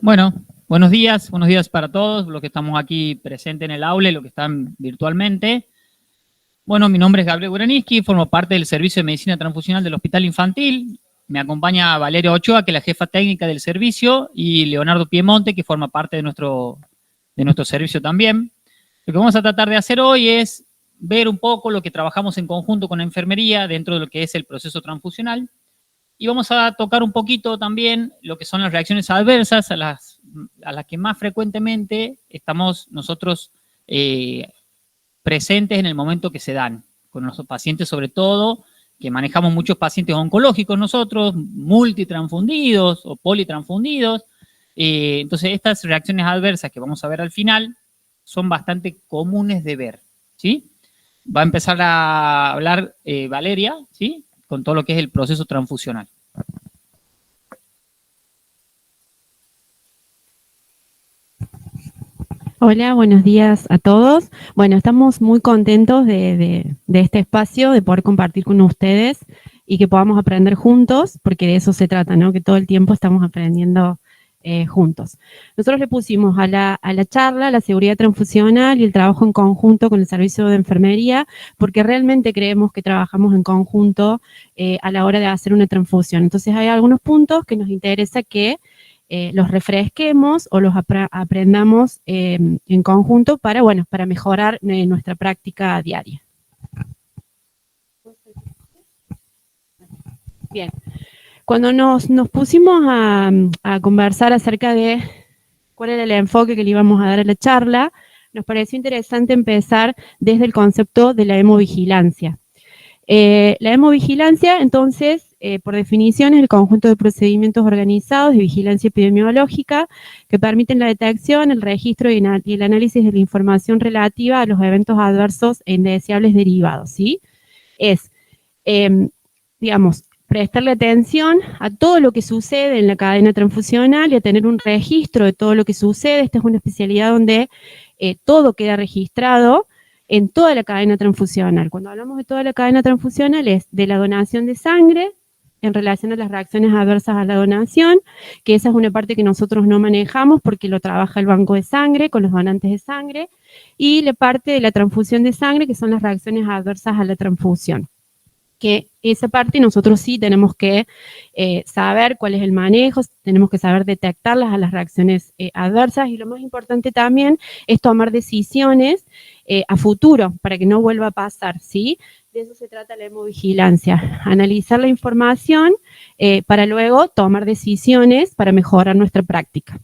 Bueno, buenos días para todos los que estamos aquí presentes en el aula y los que están virtualmente. Bueno, mi nombre es Gabriel Guraniski, formo parte del Servicio de Medicina Transfusional del Hospital Infantil. Me acompaña Valeria Ochoa, que es la jefa técnica del servicio, y Leonardo Piemonte, que forma parte de nuestro servicio también. Lo que vamos a tratar de hacer hoy es ver un poco lo que trabajamos en conjunto con la enfermería dentro de lo que es el proceso transfusional. Y vamos a tocar un poquito también lo que son las reacciones adversas a las que más frecuentemente estamos nosotros presentes en el momento que se dan, con nuestros pacientes sobre todo, que manejamos muchos pacientes oncológicos nosotros, multitransfundidos o politransfundidos. Entonces estas reacciones adversas que vamos a ver al final son bastante comunes de ver, ¿sí? Va a empezar a hablar Valeria, ¿sí?, con todo lo que es el proceso transfusional. Hola, buenos días a todos. Bueno, estamos muy contentos de este espacio, de poder compartir con ustedes y que podamos aprender juntos, porque de eso se trata, ¿no? Que todo el tiempo estamos aprendiendo juntos. Nosotros le pusimos a la charla la seguridad transfusional y el trabajo en conjunto con el servicio de enfermería, porque realmente creemos que trabajamos en conjunto a la hora de hacer una transfusión. Entonces hay algunos puntos que nos interesa que los refresquemos o los aprendamos en conjunto para, bueno, para mejorar nuestra práctica diaria. Bien. Cuando nos pusimos a conversar acerca de cuál era el enfoque que le íbamos a dar a la charla, nos pareció interesante empezar desde el concepto de la hemovigilancia. La hemovigilancia, entonces, por definición, es el conjunto de procedimientos organizados de vigilancia epidemiológica que permiten la detección, el registro y el análisis de la información relativa a los eventos adversos e indeseables derivados, ¿sí? Es, digamos, prestarle atención a todo lo que sucede en la cadena transfusional y a tener un registro de todo lo que sucede. Esta es una especialidad donde todo queda registrado en toda la cadena transfusional. Cuando hablamos de toda la cadena transfusional es de la donación de sangre en relación a las reacciones adversas a la donación, que esa es una parte que nosotros no manejamos porque lo trabaja el banco de sangre con los donantes de sangre, y la parte de la transfusión de sangre, que son las reacciones adversas a la transfusión. Que esa parte nosotros sí tenemos que saber cuál es el manejo, tenemos que saber detectarlas a las reacciones adversas, y lo más importante también es tomar decisiones a futuro para que no vuelva a pasar, ¿sí? De eso se trata la hemovigilancia, analizar la información para luego tomar decisiones para mejorar nuestra práctica.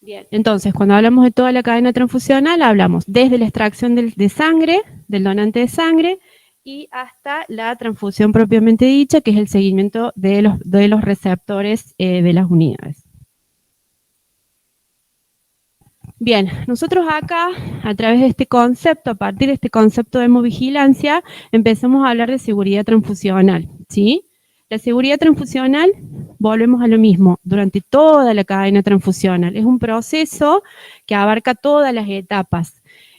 Bien, entonces, cuando hablamos de toda la cadena transfusional, hablamos desde la extracción de sangre, del donante de sangre, y hasta la transfusión propiamente dicha, que es el seguimiento de los receptores de las unidades. Bien, nosotros acá, a través de este concepto, a partir de este concepto de hemovigilancia, empezamos a hablar de seguridad transfusional, ¿sí? La seguridad transfusional, volvemos a lo mismo, durante toda la cadena transfusional. Es un proceso que abarca todas las etapas.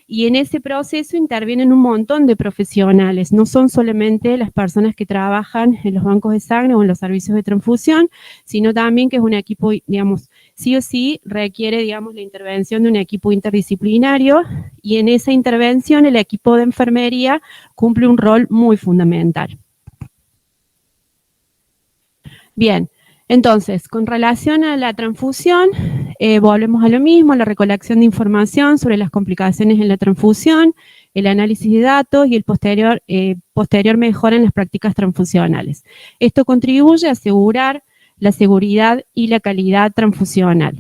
Y en ese proceso intervienen un montón de profesionales. No son solamente las personas que trabajan en los bancos de sangre o en los servicios de transfusión, sino también que es un equipo, digamos, sí o sí requiere, digamos, la intervención de un equipo interdisciplinario, y en esa intervención el equipo de enfermería cumple un rol muy fundamental. Bien, entonces, con relación a la transfusión, volvemos a lo mismo, la recolección de información sobre las complicaciones en la transfusión, el análisis de datos y el posterior mejora en las prácticas transfusionales. Esto contribuye a asegurar la seguridad y la calidad transfusional.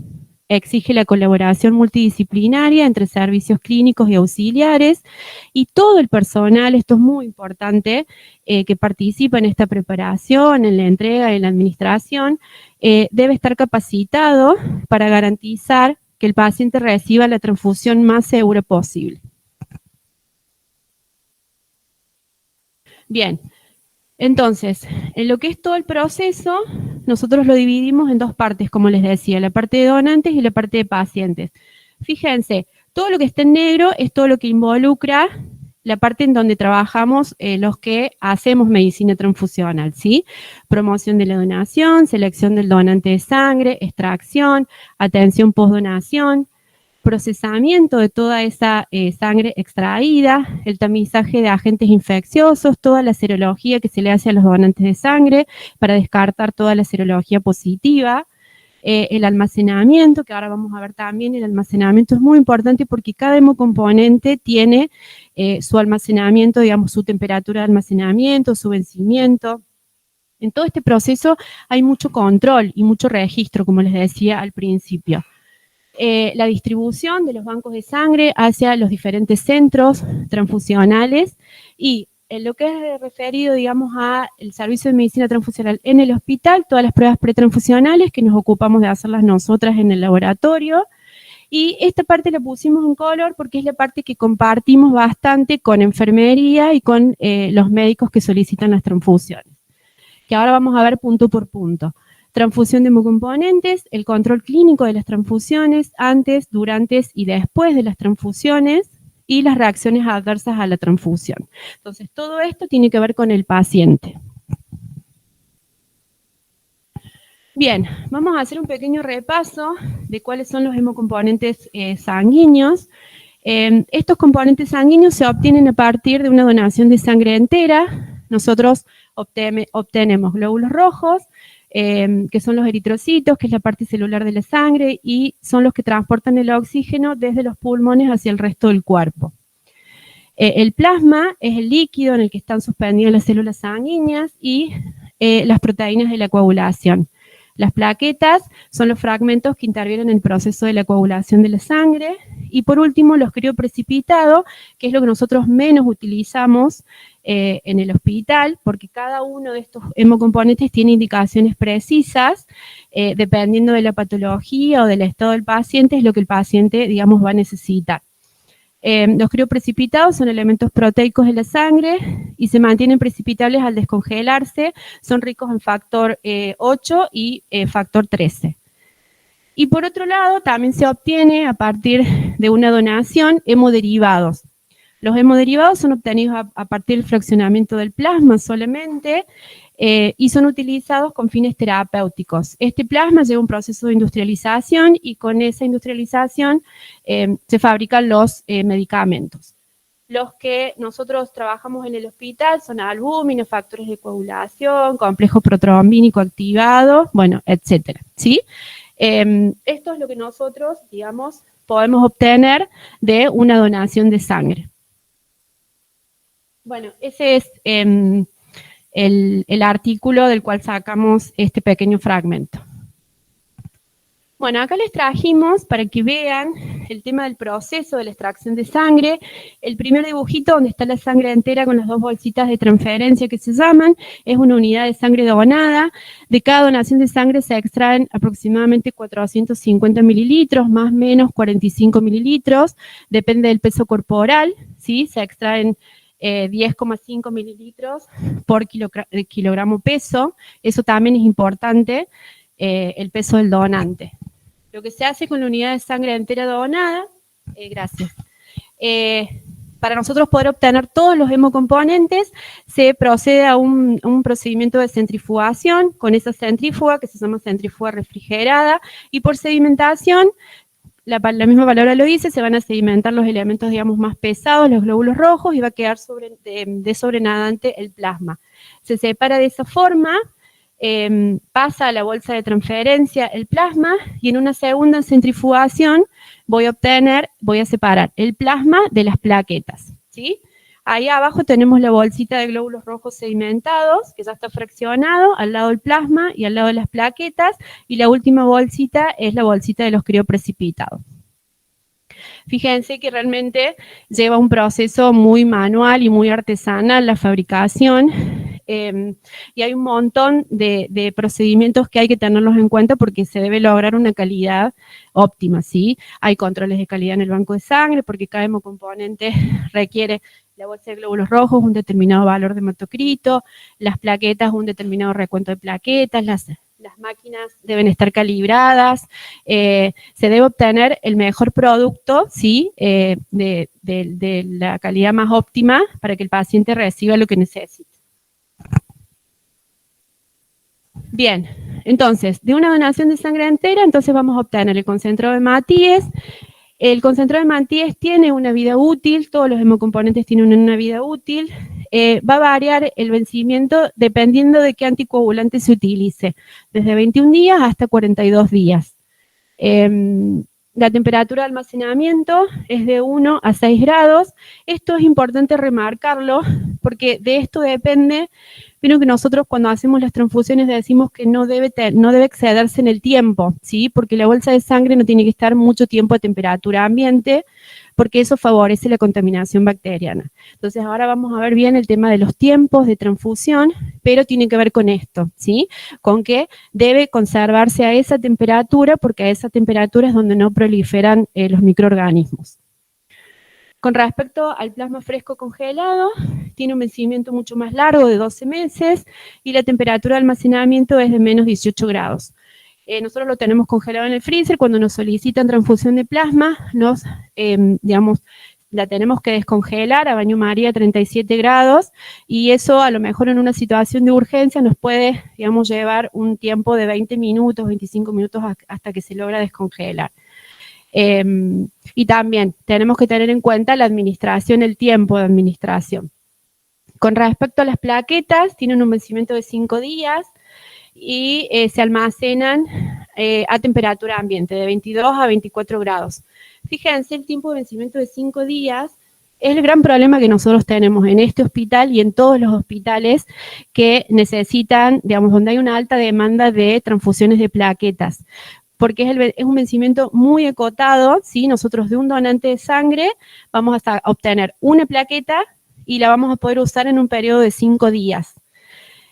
Exige la colaboración multidisciplinaria entre servicios clínicos y auxiliares, y todo el personal, esto es muy importante, que participa en esta preparación, en la entrega, en la administración, debe estar capacitado para garantizar que el paciente reciba la transfusión más segura posible. Bien, entonces, en lo que es todo el proceso, nosotros lo dividimos en dos partes, como les decía, la parte de donantes y la parte de pacientes. Fíjense, todo lo que está en negro es todo lo que involucra la parte en donde trabajamos los que hacemos medicina transfusional, ¿sí? Promoción de la donación, selección del donante de sangre, extracción, atención postdonación, procesamiento de toda esa sangre extraída, el tamizaje de agentes infecciosos, toda la serología que se le hace a los donantes de sangre para descartar toda la serología positiva, el almacenamiento, que ahora vamos a ver también, el almacenamiento es muy importante porque cada hemocomponente tiene su almacenamiento, digamos, su temperatura de almacenamiento, su vencimiento. En todo este proceso hay mucho control y mucho registro, como les decía al principio. La distribución de los bancos de sangre hacia los diferentes centros transfusionales y en lo que es referido, digamos, al servicio de medicina transfusional en el hospital, todas las pruebas pretransfusionales que nos ocupamos de hacerlas nosotras en el laboratorio. Y esta parte la pusimos en color porque es la parte que compartimos bastante con enfermería y con los médicos que solicitan las transfusiones, que ahora vamos a ver punto por punto. Transfusión de hemocomponentes, el control clínico de las transfusiones, antes, durante y después de las transfusiones, y las reacciones adversas a la transfusión. Entonces, todo esto tiene que ver con el paciente. Bien, vamos a hacer un pequeño repaso de cuáles son los hemocomponentes sanguíneos. Estos componentes sanguíneos se obtienen a partir de una donación de sangre entera. Nosotros obtenemos glóbulos rojos, que son los eritrocitos, que es la parte celular de la sangre, y son los que transportan el oxígeno desde los pulmones hacia el resto del cuerpo. El plasma es el líquido en el que están suspendidas las células sanguíneas y las proteínas de la coagulación. Las plaquetas son los fragmentos que intervienen en el proceso de la coagulación de la sangre. Y por último, los crioprecipitados, que es lo que nosotros menos utilizamos en el hospital, porque cada uno de estos hemocomponentes tiene indicaciones precisas, dependiendo de la patología o del estado del paciente, es lo que el paciente, digamos, va a necesitar. Los crioprecipitados son elementos proteicos de la sangre y se mantienen precipitables al descongelarse, son ricos en factor 8 y factor 13. Y por otro lado, también se obtiene a partir de una donación hemoderivados. Los hemoderivados son obtenidos a partir del fraccionamiento del plasma solamente y son utilizados con fines terapéuticos. Este plasma lleva un proceso de industrialización y con esa industrialización se fabrican los medicamentos. Los que nosotros trabajamos en el hospital son albúminos, factores de coagulación, complejo protrombínico activado, bueno, etcétera, ¿sí? Esto es lo que nosotros, digamos, podemos obtener de una donación de sangre. Bueno, ese es el artículo del cual sacamos este pequeño fragmento. Bueno, acá les trajimos para que vean el tema del proceso de la extracción de sangre. El primer dibujito donde está la sangre entera con las dos bolsitas de transferencia que se llaman, es una unidad de sangre donada. De cada donación de sangre se extraen aproximadamente 450 mililitros, más o menos 45 mililitros, depende del peso corporal, ¿sí? Se extraen 10,5 mililitros por kilogramo peso, eso también es importante, el peso del donante. Lo que se hace con la unidad de sangre entera donada, gracias. Para nosotros poder obtener todos los hemocomponentes, se procede a un procedimiento de centrifugación con esa centrífuga que se llama centrífuga refrigerada, y por sedimentación, la misma palabra lo dice, se van a sedimentar los elementos, digamos, más pesados, los glóbulos rojos, y va a quedar de sobrenadante el plasma. Se separa de esa forma, pasa a la bolsa de transferencia el plasma, y en una segunda centrifugación voy a separar el plasma de las plaquetas, ¿sí? Ahí abajo tenemos la bolsita de glóbulos rojos sedimentados, que ya está fraccionado, al lado del plasma y al lado de las plaquetas, y la última bolsita es la bolsita de los crioprecipitados. Fíjense que realmente lleva un proceso muy manual y muy artesanal la fabricación, y hay un montón de procedimientos que hay que tenerlos en cuenta porque se debe lograr una calidad óptima, ¿sí? Hay controles de calidad en el banco de sangre porque cada hemocomponente requiere la bolsa de glóbulos rojos, un determinado valor de hematocrito, las plaquetas, un determinado recuento de plaquetas, las máquinas deben estar calibradas, se debe obtener el mejor producto, ¿sí? De la calidad más óptima para que el paciente reciba lo que necesita. Bien, entonces, de una donación de sangre entera, entonces vamos a obtener el concentrado de Matías. El concentrado de Matías tiene una vida útil, todos los hemocomponentes tienen una vida útil. Va a variar el vencimiento dependiendo de qué anticoagulante se utilice, desde 21 días hasta 42 días. La temperatura de almacenamiento es de 1 a 6 grados. Esto es importante remarcarlo porque de esto depende. Vieron que nosotros cuando hacemos las transfusiones decimos que no debe excederse en el tiempo, ¿sí? Porque la bolsa de sangre no tiene que estar mucho tiempo a temperatura ambiente, porque eso favorece la contaminación bacteriana. Entonces ahora vamos a ver bien el tema de los tiempos de transfusión, pero tiene que ver con esto, ¿sí? Con que debe conservarse a esa temperatura, porque a esa temperatura es donde no proliferan los microorganismos. Con respecto al plasma fresco congelado, tiene un vencimiento mucho más largo de 12 meses y la temperatura de almacenamiento es de menos 18 grados. Nosotros lo tenemos congelado en el freezer. Cuando nos solicitan transfusión de plasma, la tenemos que descongelar a baño María a 37 grados y eso a lo mejor en una situación de urgencia nos puede, llevar un tiempo de 20 minutos, 25 minutos hasta que se logra descongelar. Y también tenemos que tener en cuenta la administración, el tiempo de administración. Con respecto a las plaquetas, tienen un vencimiento de 5 días y se almacenan a temperatura ambiente, de 22 a 24 grados. Fíjense, el tiempo de vencimiento de 5 días es el gran problema que nosotros tenemos en este hospital y en todos los hospitales que necesitan, donde hay una alta demanda de transfusiones de plaquetas, porque es un vencimiento muy acotado, ¿sí? Nosotros de un donante de sangre vamos a obtener una plaqueta y la vamos a poder usar en un periodo de 5 días.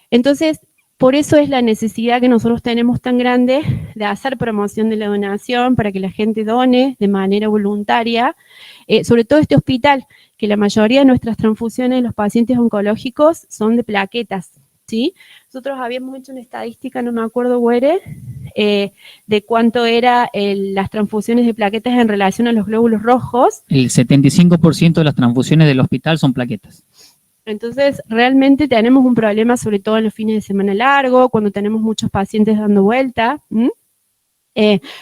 Entonces, por eso es la necesidad que nosotros tenemos tan grande de hacer promoción de la donación para que la gente done de manera voluntaria, sobre todo este hospital, que la mayoría de nuestras transfusiones de los pacientes oncológicos son de plaquetas, ¿sí? Nosotros habíamos hecho una estadística, no me acuerdo, Güere, de cuánto eran las transfusiones de plaquetas en relación a los glóbulos rojos. El 75% de las transfusiones del hospital son plaquetas. Entonces, realmente tenemos un problema, sobre todo en los fines de semana largo, cuando tenemos muchos pacientes dando vuelta.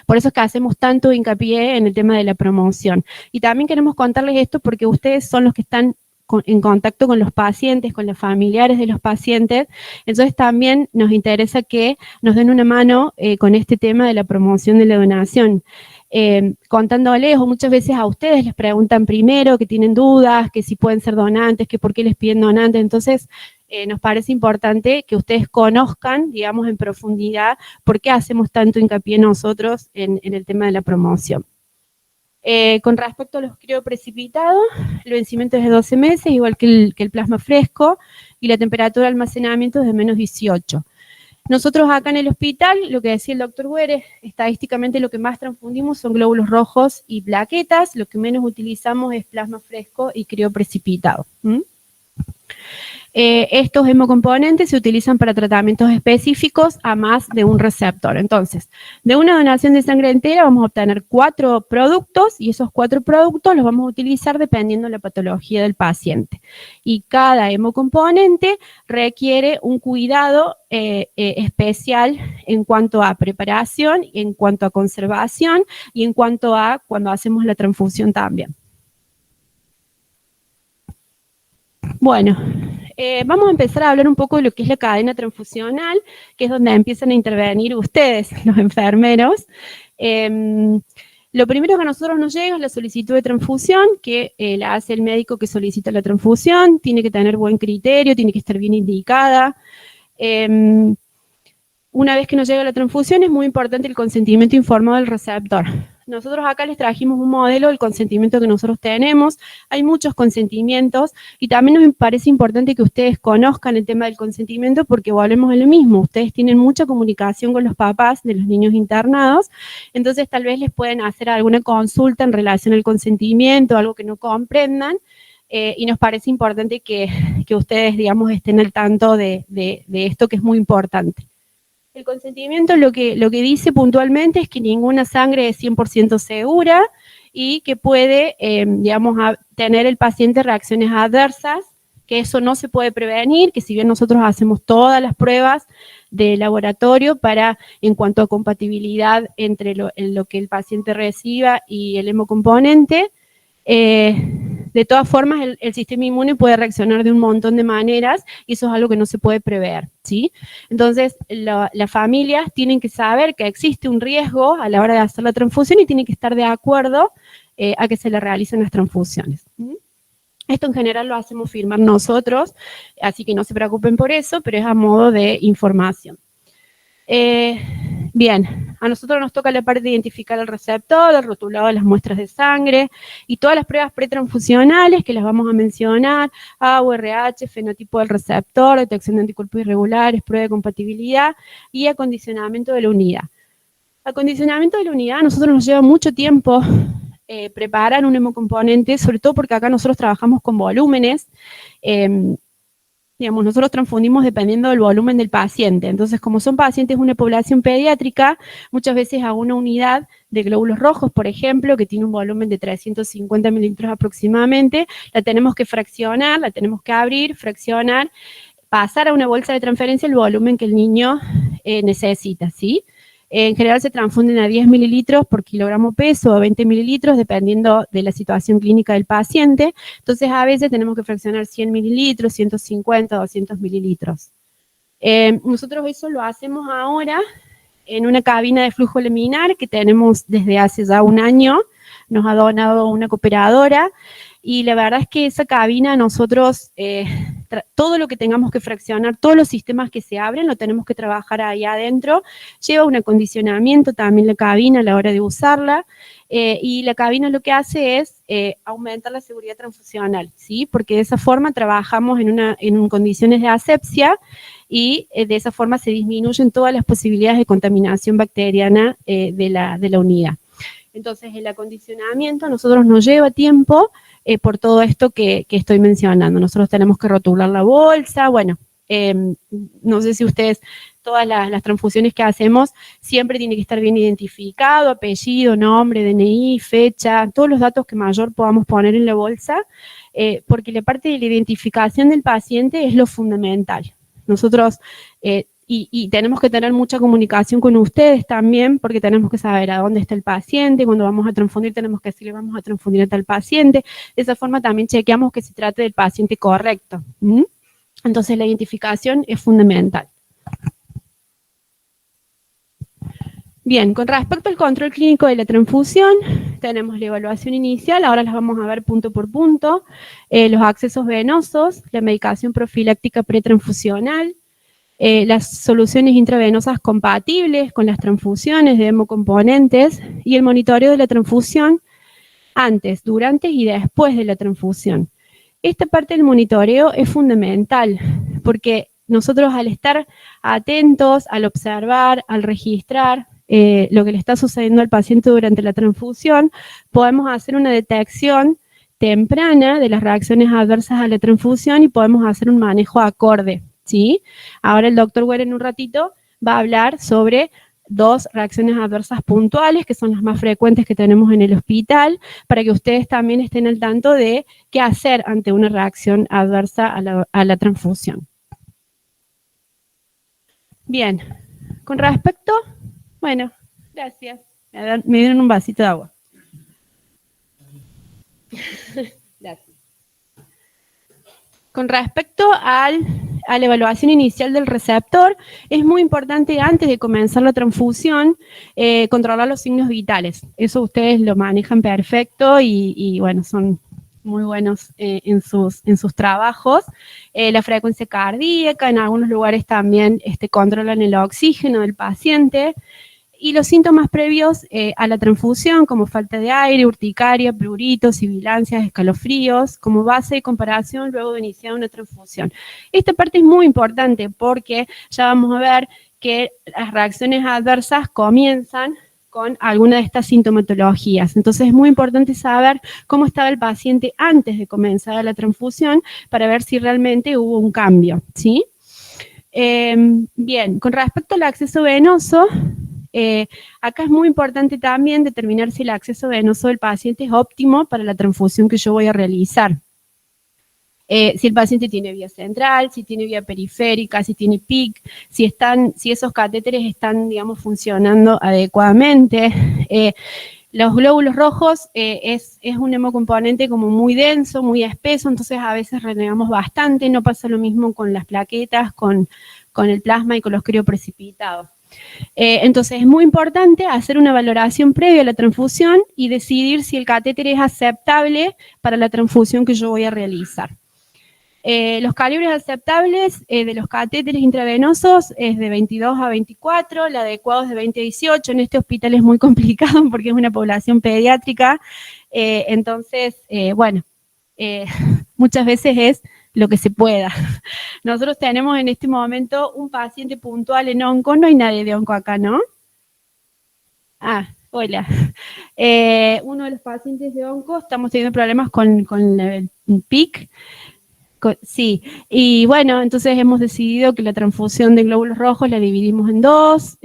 Por eso es que hacemos tanto hincapié en el tema de la promoción. Y también queremos contarles esto porque ustedes son los que están en contacto con los pacientes, con los familiares de los pacientes, entonces también nos interesa que nos den una mano con este tema de la promoción de la donación. Contándoles, o muchas veces a ustedes les preguntan primero que tienen dudas, que si pueden ser donantes, que por qué les piden donantes, entonces nos parece importante que ustedes conozcan, en profundidad, por qué hacemos tanto hincapié nosotros en el tema de la promoción. Con respecto a los crioprecipitados, el vencimiento es de 12 meses, igual que el plasma fresco, y la temperatura de almacenamiento es de menos 18. Nosotros acá en el hospital, lo que decía el doctor Güere, estadísticamente lo que más transfundimos son glóbulos rojos y plaquetas, lo que menos utilizamos es plasma fresco y crioprecipitado. Estos hemocomponentes se utilizan para tratamientos específicos a más de un receptor. Entonces, de una donación de sangre entera vamos a obtener 4 productos y esos 4 productos los vamos a utilizar dependiendo de la patología del paciente. Y cada hemocomponente requiere un cuidado especial en cuanto a preparación, en cuanto a conservación y en cuanto a cuando hacemos la transfusión también. Bueno, vamos a empezar a hablar un poco de lo que es la cadena transfusional, que es donde empiezan a intervenir ustedes, los enfermeros. Lo primero que a nosotros nos llega es la solicitud de transfusión, que la hace el médico que solicita la transfusión, tiene que tener buen criterio, tiene que estar bien indicada. Una vez que nos llega la transfusión es muy importante el consentimiento informado del receptor. Nosotros acá les trajimos un modelo del consentimiento que nosotros tenemos. Hay muchos consentimientos y también nos parece importante que ustedes conozcan el tema del consentimiento porque volvemos a lo mismo. Ustedes tienen mucha comunicación con los papás de los niños internados, entonces tal vez les pueden hacer alguna consulta en relación al consentimiento, algo que no comprendan, y nos parece importante que ustedes, estén al tanto de esto que es muy importante. El consentimiento lo que dice puntualmente es que ninguna sangre es 100% segura y que puede, digamos, tener el paciente reacciones adversas, que eso no se puede prevenir, que si bien nosotros hacemos todas las pruebas de laboratorio en cuanto a compatibilidad entre lo que el paciente reciba y el hemocomponente, de todas formas el sistema inmune puede reaccionar de un montón de maneras y eso es algo que no se puede prever, ¿sí? Entonces, las familias tienen que saber que existe un riesgo a la hora de hacer la transfusión y tienen que estar de acuerdo a que se le realicen las transfusiones. Esto en general lo hacemos firmar nosotros, así que no se preocupen por eso, pero es a modo de información. Bien, a nosotros nos toca la parte de identificar el receptor, el rotulado de las muestras de sangre y todas las pruebas pretransfusionales que las vamos a mencionar, AURH, fenotipo del receptor, detección de anticuerpos irregulares, prueba de compatibilidad y acondicionamiento de la unidad. Acondicionamiento de la unidad a nosotros nos lleva mucho tiempo preparar un hemocomponente, sobre todo porque acá nosotros trabajamos con volúmenes, digamos, nosotros transfundimos dependiendo del volumen del paciente. Entonces, como son pacientes de una población pediátrica, muchas veces a una unidad de glóbulos rojos, por ejemplo, que tiene un volumen de 350 mililitros aproximadamente, la tenemos que fraccionar, la tenemos que abrir, fraccionar, pasar a una bolsa de transferencia el volumen que el niño necesita, ¿sí? En general se transfunden a 10 mililitros por kilogramo peso o a 20 mililitros, dependiendo de la situación clínica del paciente. Entonces, a veces tenemos que fraccionar 100 mililitros, 150, 200 mililitros. Nosotros eso lo hacemos ahora en una cabina de flujo laminar que tenemos desde hace ya un año. Nos ha donado una cooperadora. Y la verdad es que esa cabina nosotros, todo lo que tengamos que fraccionar, todos los sistemas que se abren, lo tenemos que trabajar ahí adentro. Lleva un acondicionamiento también la cabina a la hora de usarla. Y la cabina lo que hace es aumentar la seguridad transfusional, ¿sí? Porque de esa forma trabajamos en condiciones de asepsia y de esa forma se disminuyen todas las posibilidades de contaminación bacteriana de la unidad. Entonces, el acondicionamiento a nosotros nos lleva tiempo por todo esto que estoy mencionando. Nosotros tenemos que rotular la bolsa, bueno, no sé si ustedes, todas las transfusiones que hacemos, siempre tiene que estar bien identificado, apellido, nombre, DNI, fecha, todos los datos que mayor podamos poner en la bolsa, porque la parte de la identificación del paciente es lo fundamental. Nosotros y tenemos que tener mucha comunicación con ustedes también, porque tenemos que saber a dónde está el paciente, cuando vamos a transfundir tenemos que decirle vamos a transfundir a tal paciente, de esa forma también chequeamos que se trate del paciente correcto. Entonces la identificación es fundamental. Bien, con respecto al control clínico de la transfusión, tenemos la evaluación inicial, ahora las vamos a ver punto por punto, los accesos venosos, la medicación profiláctica pretransfusional, las soluciones intravenosas compatibles con las transfusiones de hemocomponentes y el monitoreo de la transfusión antes, durante y después de la transfusión. Esta parte del monitoreo es fundamental porque nosotros al estar atentos, al observar, al registrar lo que le está sucediendo al paciente durante la transfusión, podemos hacer una detección temprana de las reacciones adversas a la transfusión y podemos hacer un manejo acorde, ¿sí? Ahora el doctor Ware en un ratito va a hablar sobre 2 reacciones adversas puntuales, que son las más frecuentes que tenemos en el hospital, para que ustedes también estén al tanto de qué hacer ante una reacción adversa a la transfusión. Bien, con respecto, bueno, gracias, me dieron un vasito de agua. Gracias. Con respecto a la evaluación inicial del receptor, es muy importante antes de comenzar la transfusión controlar los signos vitales. Eso ustedes lo manejan perfecto y bueno, son muy buenos en sus trabajos. La frecuencia cardíaca, en algunos lugares también controlan el oxígeno del paciente. Y los síntomas previos a la transfusión, como falta de aire, urticaria, pruritos, sibilancias, escalofríos, como base de comparación luego de iniciar una transfusión. Esta parte es muy importante porque ya vamos a ver que las reacciones adversas comienzan con alguna de estas sintomatologías. Entonces es muy importante saber cómo estaba el paciente antes de comenzar la transfusión para ver si realmente hubo un cambio, ¿sí? Bien, con respecto al acceso venoso, acá es muy importante también determinar si el acceso venoso del paciente es óptimo para la transfusión que yo voy a realizar. Si el paciente tiene vía central, si tiene vía periférica, si tiene PIC, si esos catéteres están, digamos, funcionando adecuadamente. Los glóbulos rojos es un hemocomponente como muy denso, muy espeso, entonces a veces renegamos bastante. No pasa lo mismo con las plaquetas, con el plasma y con los crioprecipitados. Entonces es muy importante hacer una valoración previa a la transfusión y decidir si el catéter es aceptable para la transfusión que yo voy a realizar. Los calibres aceptables de los catéteres intravenosos es de 22 a 24, el adecuado es de 20 a 18. En este hospital es muy complicado porque es una población pediátrica, entonces, bueno, muchas veces es lo que se pueda. Nosotros tenemos en este momento un paciente puntual en onco, no hay nadie de onco acá, ¿no? Ah, hola. Uno de los pacientes de onco, estamos teniendo problemas con el PIC. Sí, y bueno, entonces hemos decidido que la transfusión de glóbulos rojos la dividimos en dos,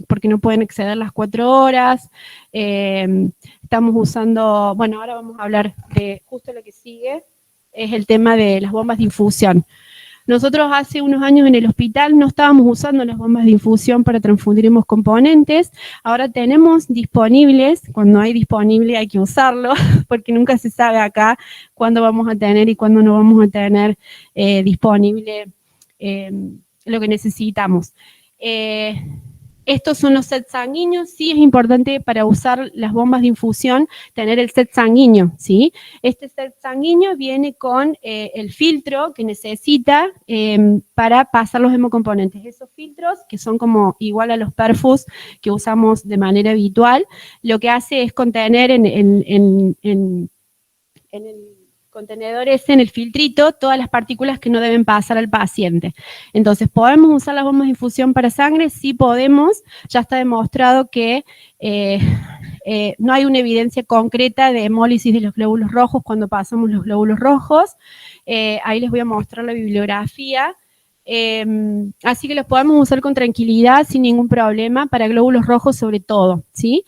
porque no pueden exceder las 4 horas. Estamos usando, bueno, ahora vamos a hablar de justo lo que sigue, es el tema de las bombas de infusión. Nosotros hace unos años en el hospital no estábamos usando las bombas de infusión para transfundir hemocomponentes. Ahora tenemos disponibles, cuando hay disponible hay que usarlo, porque nunca se sabe acá cuándo vamos a tener y cuándo no vamos a tener disponible lo que necesitamos. Estos son los sets sanguíneos. Sí es importante para usar las bombas de infusión tener el set sanguíneo, ¿sí? Este set sanguíneo viene con el filtro que necesita para pasar los hemocomponentes. Esos filtros, que son como igual a los perfus que usamos de manera habitual, lo que hace es contener en el contenedor ese, en el filtrito, todas las partículas que no deben pasar al paciente. Entonces, ¿podemos usar las bombas de infusión para sangre? Sí podemos, ya está demostrado que no hay una evidencia concreta de hemólisis de los glóbulos rojos cuando pasamos los glóbulos rojos. Ahí les voy a mostrar la bibliografía. Así que los podemos usar con tranquilidad, sin ningún problema, para glóbulos rojos sobre todo, ¿sí?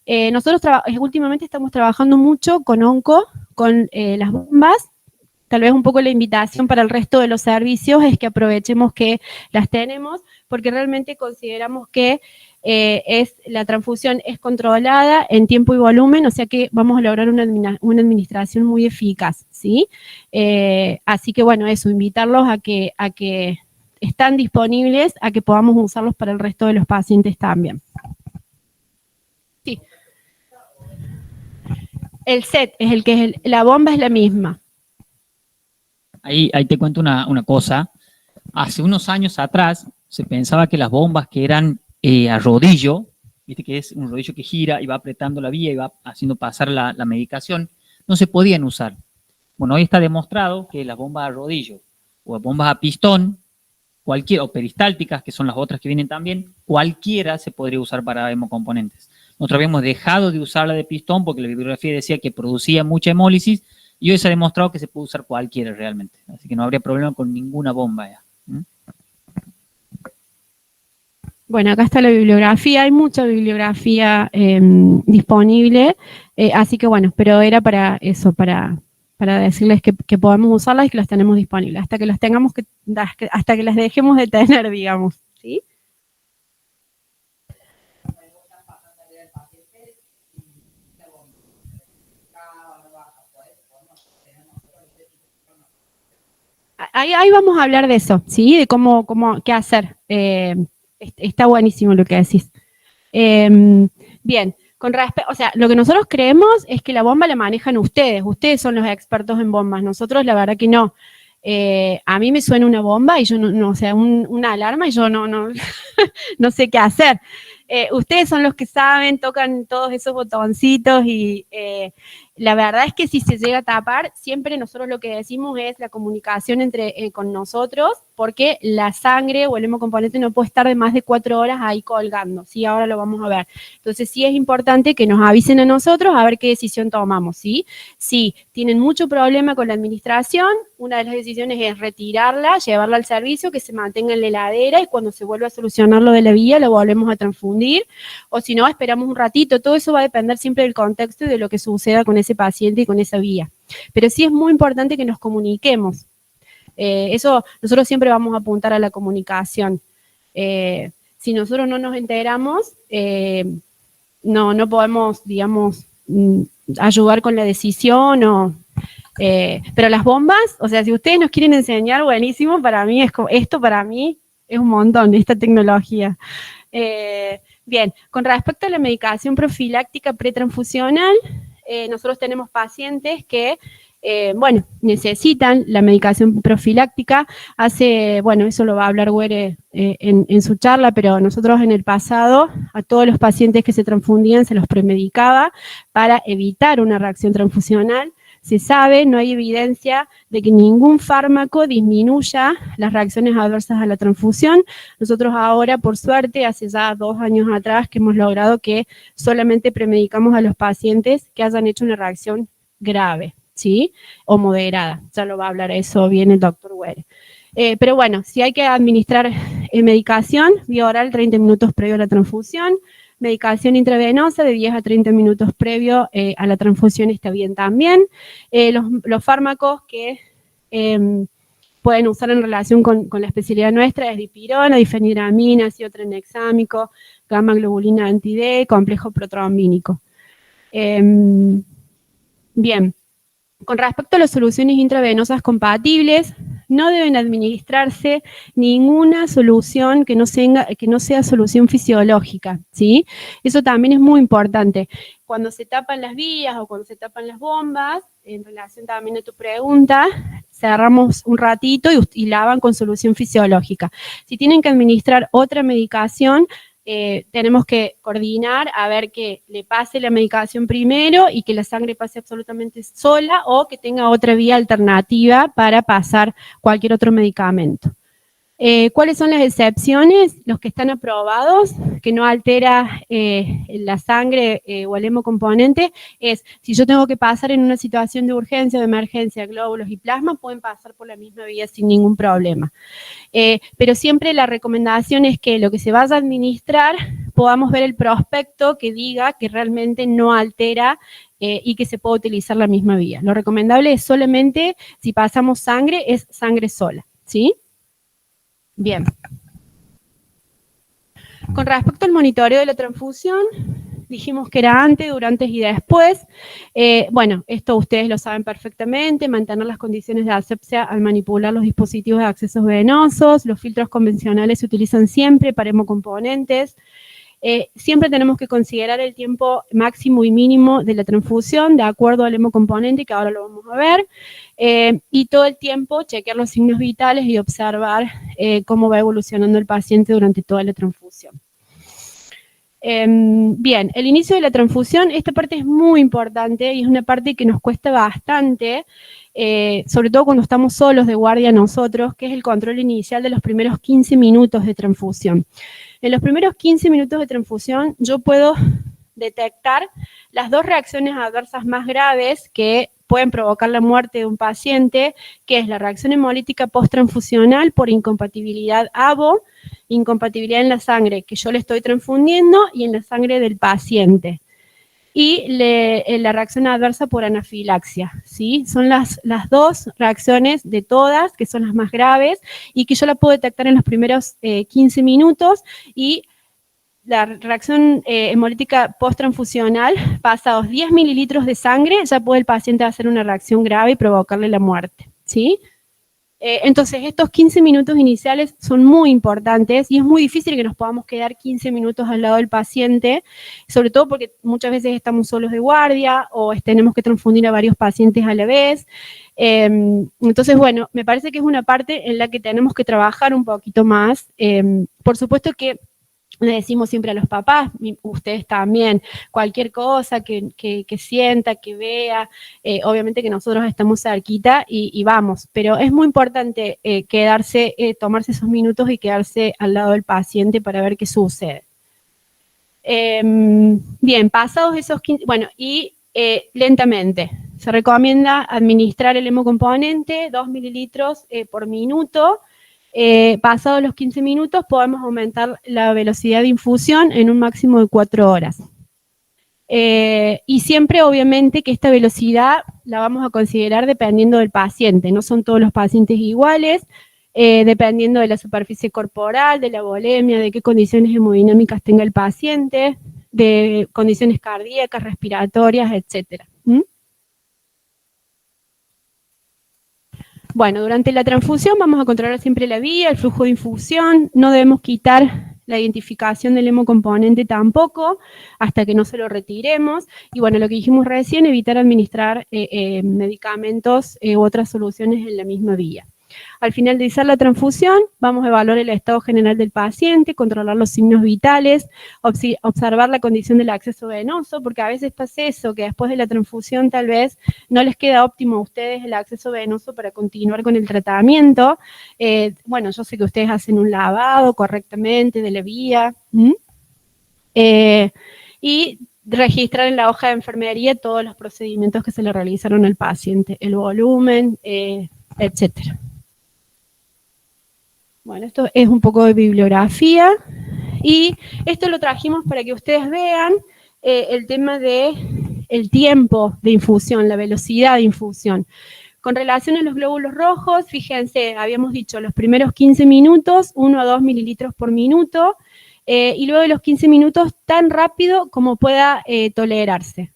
Nosotros últimamente estamos trabajando mucho con onco, con las bombas. Tal vez un poco la invitación para el resto de los servicios es que aprovechemos que las tenemos, porque realmente consideramos que la transfusión es controlada en tiempo y volumen, o sea que vamos a lograr una administración muy eficaz, ¿sí? Así que bueno, eso, invitarlos a que están disponibles, a que podamos usarlos para el resto de los pacientes también. Sí. El set es el que la bomba es la misma. Ahí te cuento una cosa. Hace unos años atrás se pensaba que las bombas que eran a rodillo, viste que es un rodillo que gira y va apretando la vía y va haciendo pasar la medicación, no se podían usar. Bueno, hoy está demostrado que las bombas a rodillo o bombas a pistón, o peristálticas, que son las otras que vienen también, cualquiera se podría usar para hemocomponentes. Nosotros habíamos dejado de usar la de pistón porque la bibliografía decía que producía mucha hemólisis y hoy se ha demostrado que se puede usar cualquiera realmente. Así que no habría problema con ninguna bomba ya. Bueno, acá está la bibliografía, hay mucha bibliografía disponible, así que bueno, pero era para eso, para decirles que podemos usarlas y que las tenemos disponibles, hasta que las hasta que las dejemos de tener, digamos, ¿sí? Ahí vamos a hablar de eso, ¿sí? De qué hacer. Está buenísimo lo que decís. Bien, o sea, lo que nosotros creemos es que la bomba la manejan ustedes. Ustedes son los expertos en bombas. Nosotros, la verdad que no. A mí me suena una bomba y yo no o sea, una alarma y yo no sé qué hacer. Ustedes son los que saben, tocan todos esos botoncitos y La verdad es que si se llega a tapar, siempre nosotros lo que decimos es la comunicación con nosotros, porque la sangre o el hemocomponente no puede estar de más de 4 horas ahí colgando, ¿sí? Ahora lo vamos a ver. Entonces sí es importante que nos avisen a nosotros a ver qué decisión tomamos, ¿sí? Si tienen mucho problema con la administración, una de las decisiones es retirarla, llevarla al servicio, que se mantenga en la heladera y cuando se vuelva a solucionar lo de la vía lo volvemos a transfundir, o si no, esperamos un ratito. Todo eso va a depender siempre del contexto y de lo que suceda con ese paciente y con esa vía. Pero sí es muy importante que nos comuniquemos. Eso nosotros siempre vamos a apuntar a la comunicación. Si nosotros no nos enteramos, no podemos, digamos, ayudar con la decisión pero las bombas, o sea, si ustedes nos quieren enseñar, buenísimo, para mí esto para mí es un montón, esta tecnología. Bien, con respecto a la medicación profiláctica pretransfusional, nosotros tenemos pacientes que necesitan la medicación profiláctica. Eso lo va a hablar Güere en su charla, pero nosotros en el pasado a todos los pacientes que se transfundían se los premedicaba para evitar una reacción transfusional. Se sabe, no hay evidencia de que ningún fármaco disminuya las reacciones adversas a la transfusión. Nosotros ahora, por suerte, hace ya 2 años atrás que hemos logrado que solamente premedicamos a los pacientes que hayan hecho una reacción grave, ¿sí? O moderada. Ya lo va a hablar eso bien el doctor Güere. Pero bueno, si hay que administrar medicación, vía oral 30 minutos previo a la transfusión, medicación intravenosa de 10 a 30 minutos previo a la transfusión está bien también. Los fármacos que pueden usar en relación con la especialidad nuestra es dipirona, difenidramina, ácido tranexámico, gamma globulina anti-D, complejo protrombínico. Bien, con respecto a las soluciones intravenosas compatibles, no deben administrarse ninguna solución que no sea solución fisiológica, ¿sí? Eso también es muy importante. Cuando se tapan las vías o cuando se tapan las bombas, en relación también a tu pregunta, cerramos un ratito y lavan con solución fisiológica. Si tienen que administrar otra medicación, tenemos que coordinar a ver que le pase la medicación primero y que la sangre pase absolutamente sola o que tenga otra vía alternativa para pasar cualquier otro medicamento. ¿Cuáles son las excepciones? Los que están aprobados, que no altera la sangre o el hemocomponente, es si yo tengo que pasar en una situación de urgencia, de emergencia, glóbulos y plasma, pueden pasar por la misma vía sin ningún problema. Pero siempre la recomendación es que lo que se vaya a administrar, podamos ver el prospecto que diga que realmente no altera y que se puede utilizar la misma vía. Lo recomendable es solamente, si pasamos sangre, es sangre sola, ¿sí? Bien. Con respecto al monitoreo de la transfusión, dijimos que era antes, durante y después. Esto ustedes lo saben perfectamente, mantener las condiciones de asepsia al manipular los dispositivos de accesos venosos, los filtros convencionales se utilizan siempre para hemocomponentes. Siempre tenemos que considerar el tiempo máximo y mínimo de la transfusión de acuerdo al hemocomponente, que ahora lo vamos a ver, y todo el tiempo chequear los signos vitales y observar cómo va evolucionando el paciente durante toda la transfusión. Bien, el inicio de la transfusión, esta parte es muy importante y es una parte que nos cuesta bastante, sobre todo cuando estamos solos de guardia nosotros, que es el control inicial de los primeros 15 minutos de transfusión. En los primeros 15 minutos de transfusión yo puedo detectar las 2 reacciones adversas más graves que pueden provocar la muerte de un paciente, que es la reacción hemolítica posttransfusional por incompatibilidad ABO, incompatibilidad en la sangre que yo le estoy transfundiendo y en la sangre del paciente. Y la reacción adversa por anafilaxia, ¿sí? Son las 2 reacciones de todas, que son las más graves, y que yo la puedo detectar en los primeros 15 minutos, y la reacción hemolítica posttransfusional, pasados 10 mililitros de sangre, ya puede el paciente hacer una reacción grave y provocarle la muerte, ¿sí? Entonces, estos 15 minutos iniciales son muy importantes y es muy difícil que nos podamos quedar 15 minutos al lado del paciente, sobre todo porque muchas veces estamos solos de guardia o tenemos que transfundir a varios pacientes a la vez. Entonces, bueno, me parece que es una parte en la que tenemos que trabajar un poquito más. Por supuesto que le decimos siempre a los papás, ustedes también, cualquier cosa que sienta, que vea, obviamente que nosotros estamos cerquita y vamos, pero es muy importante quedarse, tomarse esos minutos y quedarse al lado del paciente para ver qué sucede. Bien, pasados esos 15, bueno, y lentamente, se recomienda administrar el hemocomponente, 2 mililitros por minuto. Pasados los 15 minutos podemos aumentar la velocidad de infusión en un máximo de 4 horas. Y siempre, obviamente, que esta velocidad la vamos a considerar dependiendo del paciente. No son todos los pacientes iguales, dependiendo de la superficie corporal, de la volemia, de qué condiciones hemodinámicas tenga el paciente, de condiciones cardíacas, respiratorias, etc. Bueno, durante la transfusión vamos a controlar siempre la vía, el flujo de infusión, no debemos quitar la identificación del hemocomponente tampoco, hasta que no se lo retiremos. Y bueno, lo que dijimos recién, evitar administrar medicamentos u otras soluciones en la misma vía. Al finalizar la transfusión, vamos a evaluar el estado general del paciente, controlar los signos vitales, observar la condición del acceso venoso, porque a veces pasa eso, que después de la transfusión tal vez no les queda óptimo a ustedes el acceso venoso para continuar con el tratamiento. Bueno, yo sé que ustedes hacen un lavado correctamente de la vía, y registrar en la hoja de enfermería todos los procedimientos que se le realizaron al paciente, el volumen, etcétera. Bueno, esto es un poco de bibliografía y esto lo trajimos para que ustedes vean el tema de el tiempo de infusión, la velocidad de infusión. Con relación a los glóbulos rojos, fíjense, habíamos dicho los primeros 15 minutos, 1 a 2 mililitros por minuto, y luego de los 15 minutos tan rápido como pueda tolerarse.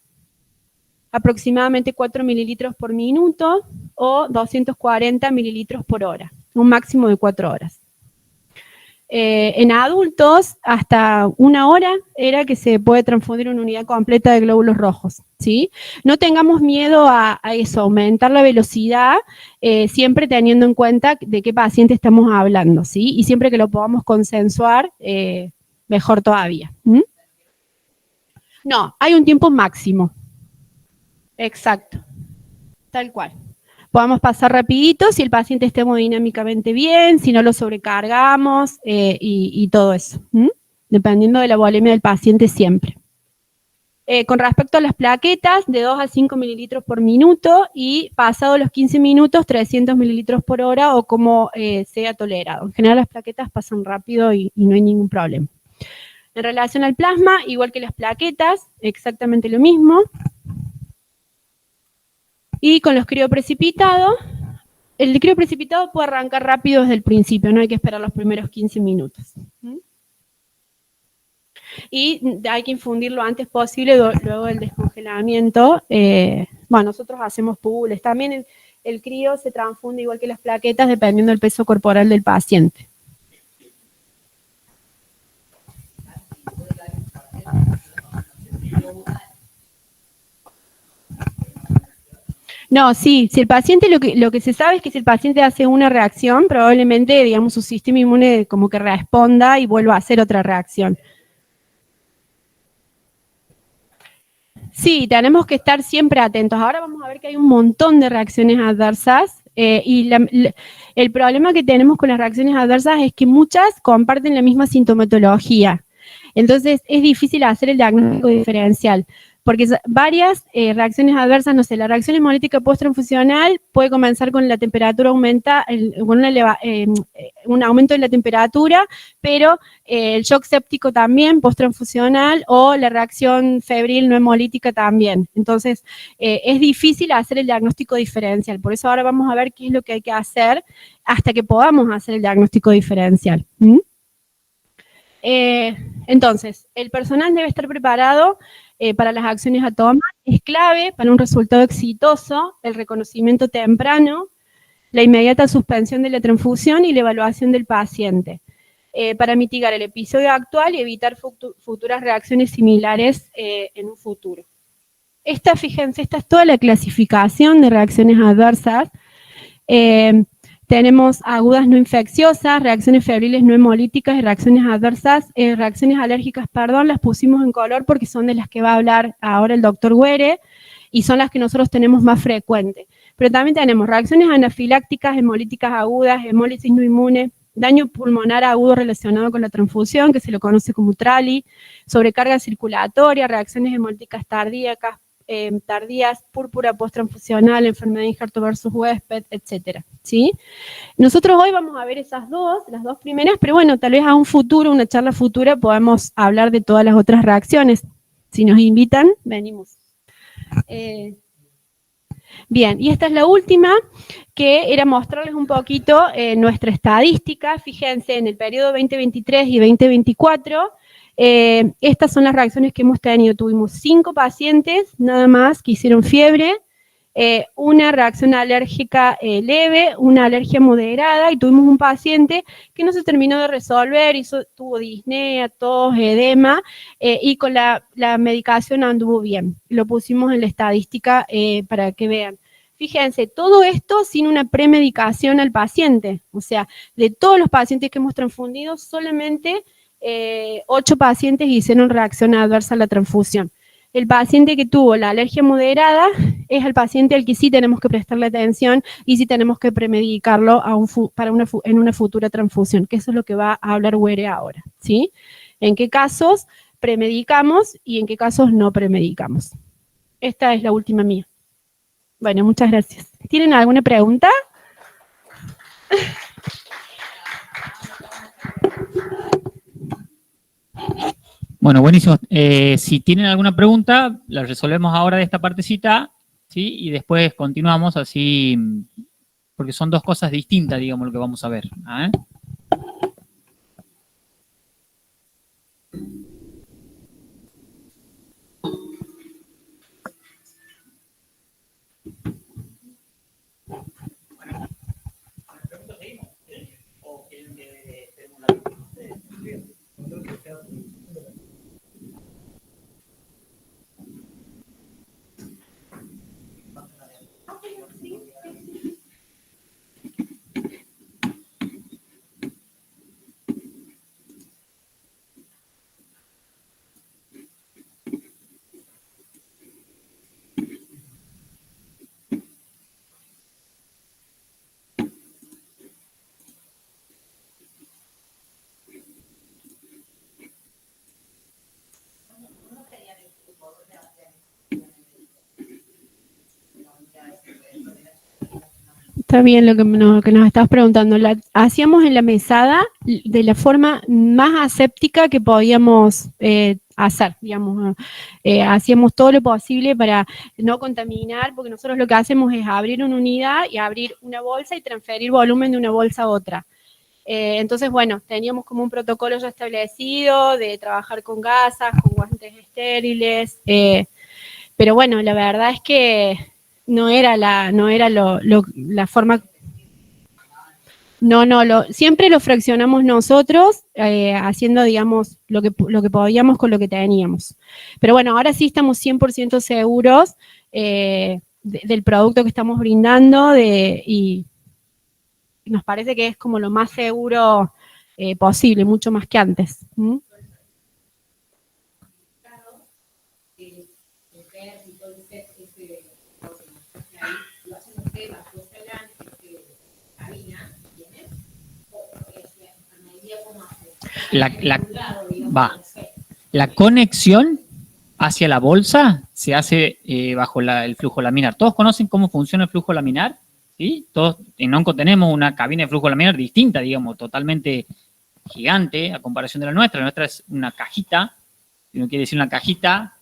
Aproximadamente 4 mililitros por minuto o 240 mililitros por hora, un máximo de 4 horas. En adultos, hasta 1 hora era que se puede transfundir una unidad completa de glóbulos rojos, ¿sí? No tengamos miedo a eso, aumentar la velocidad, siempre teniendo en cuenta de qué paciente estamos hablando, ¿sí? Y siempre que lo podamos consensuar, mejor todavía. No, hay un tiempo máximo. Exacto, tal cual. Podemos pasar rapidito si el paciente está hemodinámicamente bien, si no lo sobrecargamos y todo eso, dependiendo de la volemia del paciente siempre. Con respecto a las plaquetas, de 2 a 5 mililitros por minuto y pasados los 15 minutos, 300 mililitros por hora o como sea tolerado. En general las plaquetas pasan rápido y no hay ningún problema. En relación al plasma, igual que las plaquetas, exactamente lo mismo. Y con los crioprecipitados, el crioprecipitado puede arrancar rápido desde el principio, no hay que esperar los primeros 15 minutos. Y hay que infundir lo antes posible, luego del descongelamiento. Bueno, nosotros hacemos pools. También el crío se transfunde igual que las plaquetas, dependiendo del peso corporal del paciente. No, sí, si el paciente, lo que se sabe es que si el paciente hace una reacción, probablemente, digamos, su sistema inmune como que responda y vuelva a hacer otra reacción. Sí, tenemos que estar siempre atentos. Ahora vamos a ver que hay un montón de reacciones adversas y el problema que tenemos con las reacciones adversas es que muchas comparten la misma sintomatología. Entonces, es difícil hacer el diagnóstico diferencial. Porque varias reacciones adversas, no sé, la reacción hemolítica post-transfusional puede comenzar con la temperatura aumenta, con un aumento de la temperatura, pero el shock séptico también post-transfusional o la reacción febril no hemolítica también. Entonces, es difícil hacer el diagnóstico diferencial. Por eso ahora vamos a ver qué es lo que hay que hacer hasta que podamos hacer el diagnóstico diferencial. Entonces, el personal debe estar preparado para las acciones a tomar. Es clave para un resultado exitoso el reconocimiento temprano, la inmediata suspensión de la transfusión y la evaluación del paciente, para mitigar el episodio actual y evitar futuras reacciones similares en un futuro. Fíjense, esta es toda la clasificación de reacciones adversas. Tenemos agudas no infecciosas, reacciones febriles no hemolíticas y reacciones adversas, reacciones alérgicas, perdón, las pusimos en color porque son de las que va a hablar ahora el doctor Güere y son las que nosotros tenemos más frecuentes. Pero también tenemos reacciones anafilácticas, hemolíticas agudas, hemólisis no inmune, daño pulmonar agudo relacionado con la transfusión, que se lo conoce como TRALI, sobrecarga circulatoria, reacciones hemolíticas tardías, púrpura posttransfusional, enfermedad de injerto versus huésped, etcétera, ¿sí? Nosotros hoy vamos a ver esas dos, las dos primeras, pero bueno, tal vez a un futuro, una charla futura, podamos hablar de todas las otras reacciones. Si nos invitan, venimos. Bien, y esta es la última, que era mostrarles un poquito nuestra estadística. Fíjense, en el periodo 2023 y 2024, estas son las reacciones que hemos tenido. Tuvimos 5 pacientes, nada más, que hicieron fiebre, una reacción alérgica leve, una alergia moderada, y tuvimos un paciente que no se terminó de resolver, tuvo disnea, tos, edema, y con la medicación anduvo bien. Lo pusimos en la estadística para que vean. Fíjense, todo esto sin una premedicación al paciente. O sea, de todos los pacientes que hemos transfundido, solamente 8 pacientes hicieron reacción adversa a la transfusión. El paciente que tuvo la alergia moderada es el paciente al que sí tenemos que prestarle atención y sí tenemos que premedicarlo en una futura transfusión, que eso es lo que va a hablar Güere ahora, ¿sí? En qué casos premedicamos y en qué casos no premedicamos. Esta es la última mía. Bueno, muchas gracias. ¿Tienen alguna pregunta? Bueno, buenísimo. Si tienen alguna pregunta, la resolvemos ahora de esta partecita, ¿sí? Y después continuamos así, porque son dos cosas distintas, digamos, lo que vamos a ver. ¿Eh? Está bien lo que nos estás preguntando. Hacíamos en la mesada de la forma más aséptica que podíamos hacer, digamos. Hacíamos todo lo posible para no contaminar, porque nosotros lo que hacemos es abrir una unidad y abrir una bolsa y transferir volumen de una bolsa a otra. Entonces, bueno, teníamos como un protocolo ya establecido de trabajar con gasas, con guantes estériles, pero bueno, la verdad es que no era la forma. Siempre lo fraccionamos nosotros, haciendo, digamos, lo que podíamos con lo que teníamos. Pero bueno, ahora sí estamos 100% seguros del producto que estamos brindando y nos parece que es como lo más seguro posible, mucho más que antes. ¿Mm? La conexión hacia la bolsa se hace bajo el flujo laminar. ¿Todos conocen cómo funciona el flujo laminar? ¿Sí? Todos en ONCO tenemos una cabina de flujo laminar distinta, digamos, totalmente gigante a comparación de la nuestra. La nuestra es una cajita, si no quiere decir una cajita,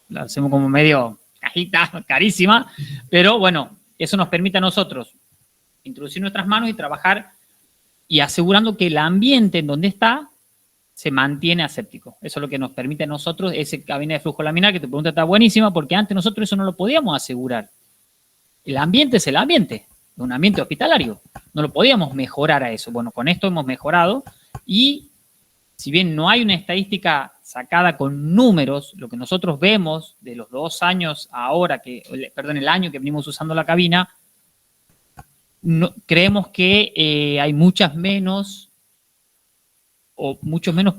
la hacemos como medio cajita, carísima, pero bueno, eso nos permite a nosotros introducir nuestras manos y trabajar y asegurando que el ambiente en donde está se mantiene aséptico. Eso es lo que nos permite a nosotros, esa cabina de flujo laminar que te pregunta está buenísima, porque antes nosotros eso no lo podíamos asegurar. El ambiente es el ambiente, un ambiente hospitalario. No lo podíamos mejorar a eso. Bueno, con esto hemos mejorado y si bien no hay una estadística sacada con números, lo que nosotros vemos de los 2 años ahora, el año que venimos usando la cabina, creemos que hay muchos menos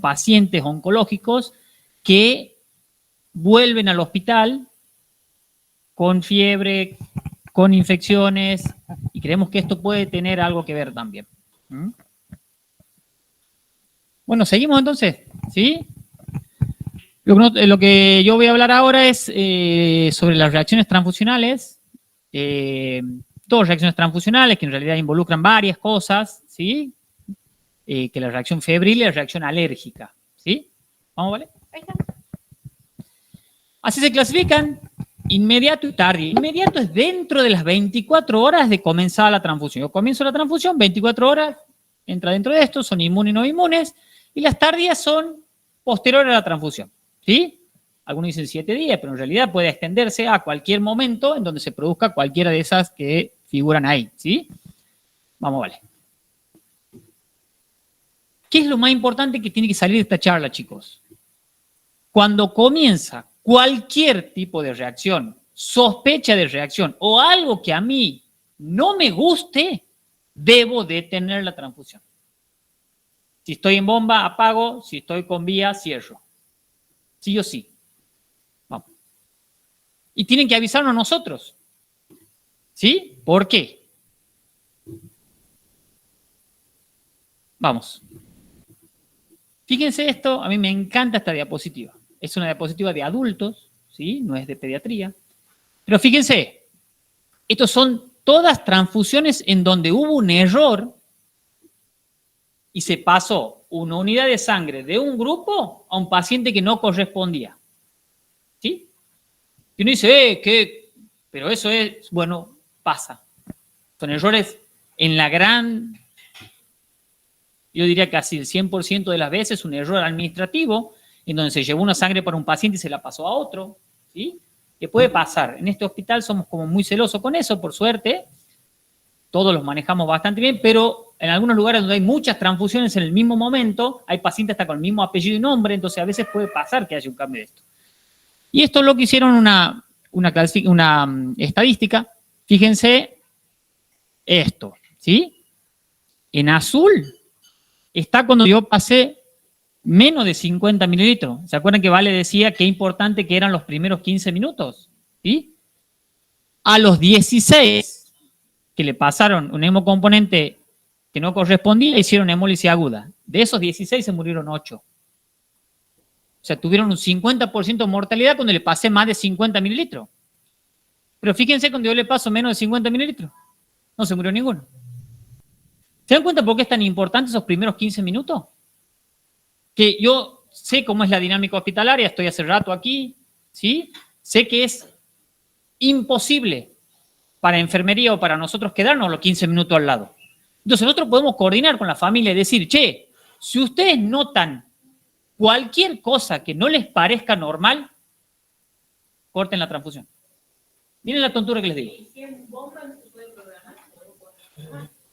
pacientes oncológicos que vuelven al hospital con fiebre, con infecciones, y creemos que esto puede tener algo que ver también. Bueno, seguimos entonces, ¿sí? Lo que yo voy a hablar ahora es sobre las reacciones transfusionales. Todas reacciones transfusionales que en realidad involucran varias cosas, ¿sí? Que la reacción febril y la reacción alérgica, ¿sí? ¿Vamos, vale? Ahí está. Así se clasifican inmediato y tardío. Inmediato es dentro de las 24 horas de comenzar la transfusión. Yo comienzo la transfusión, 24 horas, entra dentro de esto, son inmunes y no inmunes, y las tardías son posteriores a la transfusión, ¿sí? Algunos dicen 7 días, pero en realidad puede extenderse a cualquier momento en donde se produzca cualquiera de esas que figuran ahí, ¿sí? Vamos, vale. ¿Qué es lo más importante que tiene que salir de esta charla, chicos? Cuando comienza cualquier tipo de reacción, sospecha de reacción o algo que a mí no me guste, debo detener la transfusión. Si estoy en bomba, apago. Si estoy con vía, cierro. Sí o sí. Vamos. Y tienen que avisarnos a nosotros. ¿Sí? ¿Por qué? Vamos. Fíjense esto, a mí me encanta esta diapositiva. Es una diapositiva de adultos, ¿sí? No es de pediatría. Pero fíjense, estos son todas transfusiones en donde hubo un error y se pasó una unidad de sangre de un grupo a un paciente que no correspondía. ¿Sí? Y uno dice, pero eso es, bueno, pasa. Son errores en la gran, yo diría casi el 100% de las veces, un error administrativo, en donde se llevó una sangre para un paciente y se la pasó a otro, ¿sí? Que puede pasar. En este hospital somos como muy celosos con eso, por suerte. Todos los manejamos bastante bien, pero en algunos lugares donde hay muchas transfusiones en el mismo momento, hay pacientes hasta con el mismo apellido y nombre, entonces a veces puede pasar que haya un cambio de esto. Y esto es lo que hicieron una estadística. Fíjense esto, ¿sí? En azul está cuando yo pasé menos de 50 mililitros. ¿Se acuerdan que Vale decía qué importante que eran los primeros 15 minutos? ¿Sí? A los 16 que le pasaron un hemocomponente que no correspondía, hicieron hemólisis aguda. De esos 16 se murieron 8. O sea, tuvieron un 50% de mortalidad cuando le pasé más de 50 mililitros. Pero fíjense cuando yo le paso menos de 50 mililitros. No se murió ninguno. ¿Se dan cuenta por qué es tan importante esos primeros 15 minutos? Que yo sé cómo es la dinámica hospitalaria, estoy hace rato aquí, ¿sí? Sé que es imposible para enfermería o para nosotros quedarnos los 15 minutos al lado. Entonces nosotros podemos coordinar con la familia y decir, che, si ustedes notan cualquier cosa que no les parezca normal, corten la transfusión. Miren la tontura que les digo.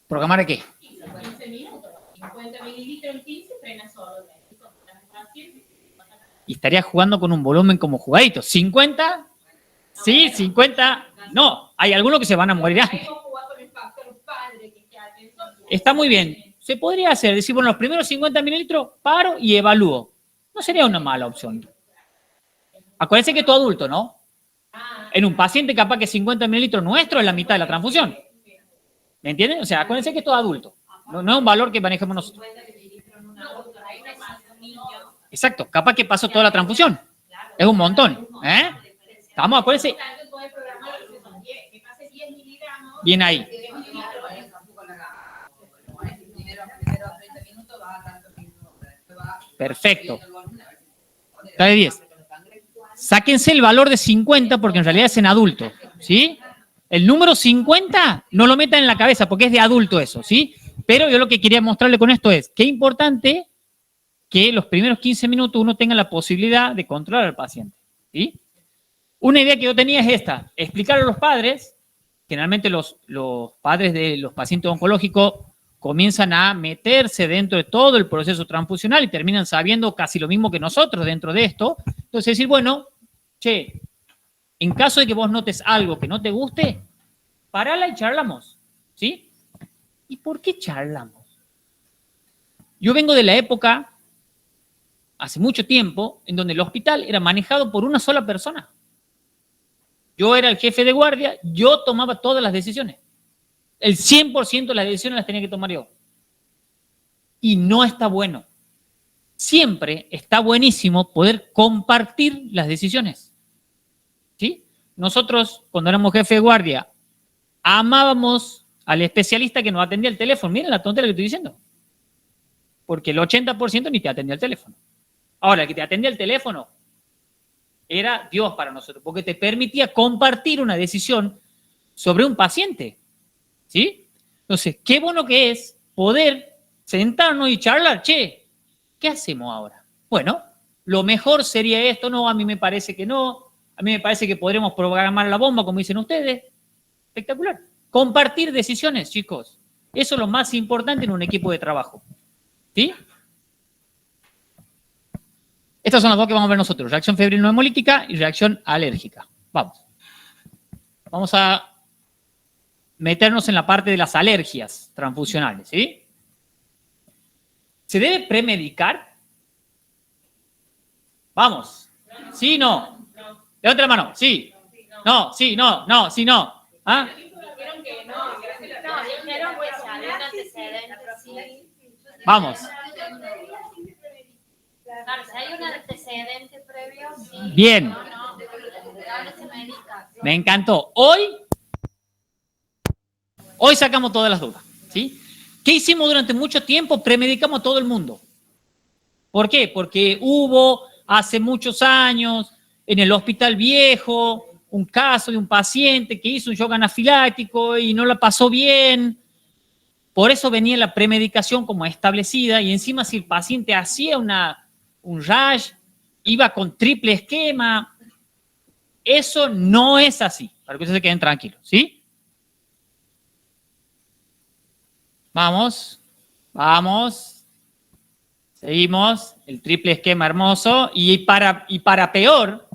¿Programar a qué? 15 minutos, 50 mililitros en 15, frena solo. Y estaría jugando con un volumen como jugadito. 50, sí, 50, no, hay algunos que se van a morir antes. Está muy bien. Se podría hacer, decir, bueno, los primeros 50 mililitros paro y evalúo. No sería una mala opción. Acuérdense que es todo adulto, ¿no? En un paciente capaz que 50 mililitros nuestro es la mitad de la transfusión. ¿Me entienden? O sea, acuérdense que es todo adulto. No es un valor que manejemos nosotros. Exacto, capaz que pasó toda la transfusión. Es un montón. ¿Eh? Estamos, acuérdense. Bien ahí. Perfecto. Está de 10. Sáquense el valor de 50 porque en realidad es en adulto, ¿sí? El número 50 no lo metan en la cabeza porque es de adulto eso, ¿sí? Pero yo lo que quería mostrarle con esto es que es importante que los primeros 15 minutos uno tenga la posibilidad de controlar al paciente, ¿sí? Una idea que yo tenía es esta, explicar a los padres, generalmente los padres de los pacientes oncológicos comienzan a meterse dentro de todo el proceso transfusional y terminan sabiendo casi lo mismo que nosotros dentro de esto. Entonces decir, bueno, che, en caso de que vos notes algo que no te guste, parala y charlamos, ¿sí? ¿Y por qué charlamos? Yo vengo de la época, hace mucho tiempo, en donde el hospital era manejado por una sola persona. Yo era el jefe de guardia, yo tomaba todas las decisiones. El 100% de las decisiones las tenía que tomar yo. Y no está bueno. Siempre está buenísimo poder compartir las decisiones. ¿Sí? Nosotros, cuando éramos jefe de guardia, amábamos al especialista que nos atendía el teléfono. Miren la tontería que estoy diciendo. Porque el 80% ni te atendía el teléfono. Ahora, el que te atendía el teléfono era Dios para nosotros, porque te permitía compartir una decisión sobre un paciente. ¿Sí? Entonces, qué bueno que es poder sentarnos y charlar. Che, ¿qué hacemos ahora? Bueno, lo mejor sería esto. No, a mí me parece que no. A mí me parece que podremos programar la bomba, como dicen ustedes. Espectacular. Compartir decisiones, chicos. Eso es lo más importante en un equipo de trabajo. ¿Sí? Estas son las dos que vamos a ver nosotros. Reacción febril no hemolítica y reacción alérgica. Vamos. Vamos a meternos en la parte de las alergias transfusionales, ¿sí? ¿Se debe premedicar? Vamos. ¿Sí, no? Levanta la mano. Sí. No, sí, no, no, sí, no. ¿Ah? Vamos. Claro, si hay un antecedente previo, sí. Bien. Se medica. Me encantó. Hoy sacamos todas las dudas, ¿sí? ¿Qué hicimos durante mucho tiempo? Premedicamos a todo el mundo. ¿Por qué? Porque hubo hace muchos años en el hospital viejo un caso de un paciente que hizo un shock anafiláctico y no la pasó bien. Por eso venía la premedicación como establecida y encima si el paciente hacía un rash, iba con triple esquema. Eso no es así, para que ustedes se queden tranquilos, ¿sí? Vamos, vamos. Seguimos, el triple esquema hermoso y para peor,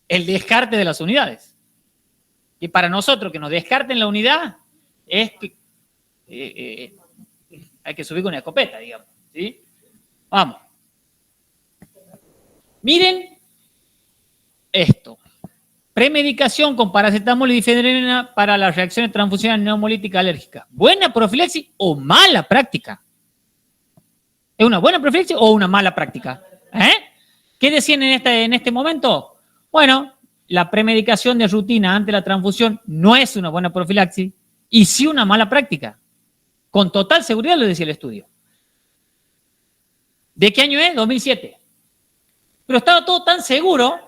el descarte de las unidades. Y para nosotros que nos descarten la unidad es que hay que subir con una escopeta, digamos, ¿sí? Vamos. Miren esto. Premedicación con paracetamol y difedrina para las reacciones transfusionales neumolíticas alérgicas. ¿Buena profilaxis o mala práctica? ¿Es una buena profilaxis o una mala práctica? ¿Qué decían en este momento? Bueno, la premedicación de rutina ante la transfusión no es una buena profilaxis y sí una mala práctica. Con total seguridad lo decía el estudio. ¿De qué año es? 2007. Pero estaba todo tan seguro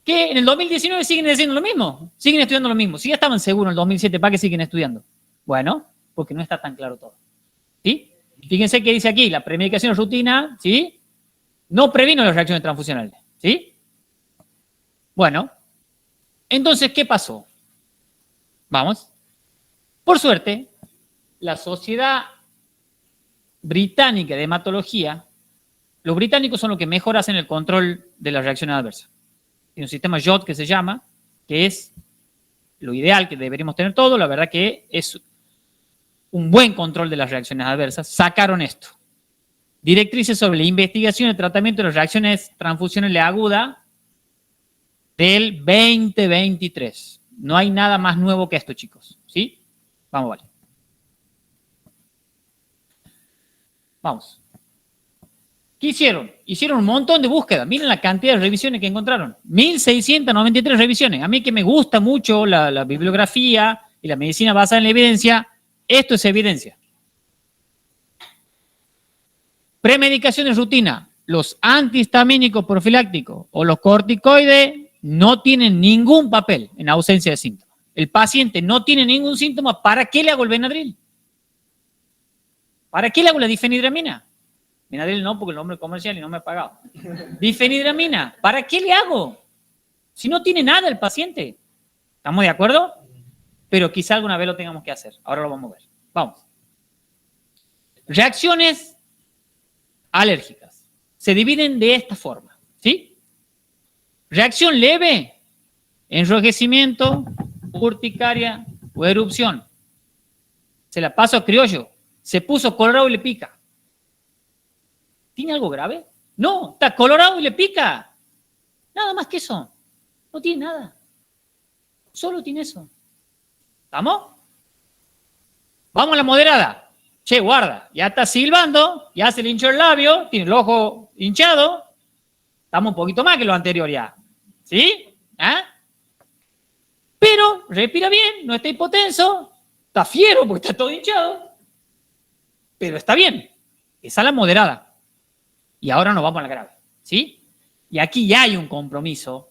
que en el 2019 siguen haciendo lo mismo, siguen estudiando lo mismo. Si ya estaban seguros en el 2007, ¿para qué siguen estudiando? Bueno, porque no está tan claro todo. ¿Sí? Fíjense que dice aquí, la premedicación rutina, ¿sí? No previno las reacciones transfusionales, ¿sí? Bueno, entonces, ¿qué pasó? Vamos. Por suerte, la Sociedad Británica de Hematología, los británicos son los que mejor hacen el control de las reacciones adversas. Hay un sistema JOT que se llama, que es lo ideal que deberíamos tener todo. La verdad que es un buen control de las reacciones adversas. Sacaron esto. Directrices sobre la investigación y tratamiento de las reacciones transfusionales agudas del 2023. No hay nada más nuevo que esto, chicos. ¿Sí? Vamos, vale. Vamos. ¿Qué hicieron? Hicieron un montón de búsquedas. Miren la cantidad de revisiones que encontraron. 1.693 revisiones. A mí que me gusta mucho la bibliografía y la medicina basada en la evidencia, esto es evidencia. Premedicación de rutina. Los antihistamínicos profilácticos o los corticoides no tienen ningún papel en ausencia de síntomas. El paciente no tiene ningún síntoma. ¿Para qué le hago el Benadryl? ¿Para qué le hago la difenhidramina? Benadryl no, porque el nombre comercial y no me ha pagado. Difenhidramina, ¿para qué le hago? Si no tiene nada el paciente. ¿Estamos de acuerdo? Pero quizá alguna vez lo tengamos que hacer. Ahora lo vamos a ver. Vamos. Reacciones alérgicas. Se dividen de esta forma. ¿Sí? Reacción leve, enrojecimiento, urticaria o erupción. Se la paso a criollo. se puso colorado y le pica. ¿Tiene algo grave? No, está colorado y le pica. Nada más que eso. No tiene nada. Solo tiene eso. ¿Estamos? Vamos a la moderada. Che, guarda, ya está silbando, ya se le hinchó el labio, tiene el ojo hinchado. Estamos un poquito más que lo anterior ya. ¿Sí? ¿Ah? Pero respira bien, no está hipotenso, está fiero porque está todo hinchado, pero está bien. Esa es la moderada. Y ahora nos vamos a la grave. ¿Sí? Y aquí ya hay un compromiso.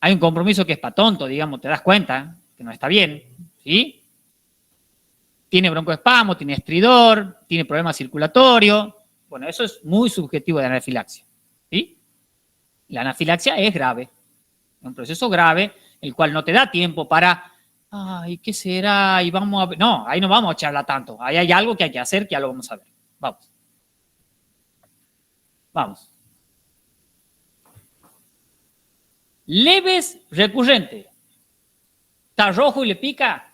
Hay un compromiso que es para tonto, digamos, te das cuenta que no está bien. ¿Sí? Tiene broncoespasmo, tiene estridor, tiene problema circulatorio. Bueno, eso es muy subjetivo de la anafilaxia. ¿Sí? La anafilaxia es grave. Es un proceso grave, el cual no te da tiempo para, ay, ¿qué será? Y vamos a ver. No, ahí no vamos a echarla tanto. Ahí hay algo que hay que hacer que ya lo vamos a ver. Vamos. Vamos. Leves recurrentes. Está rojo y le pica.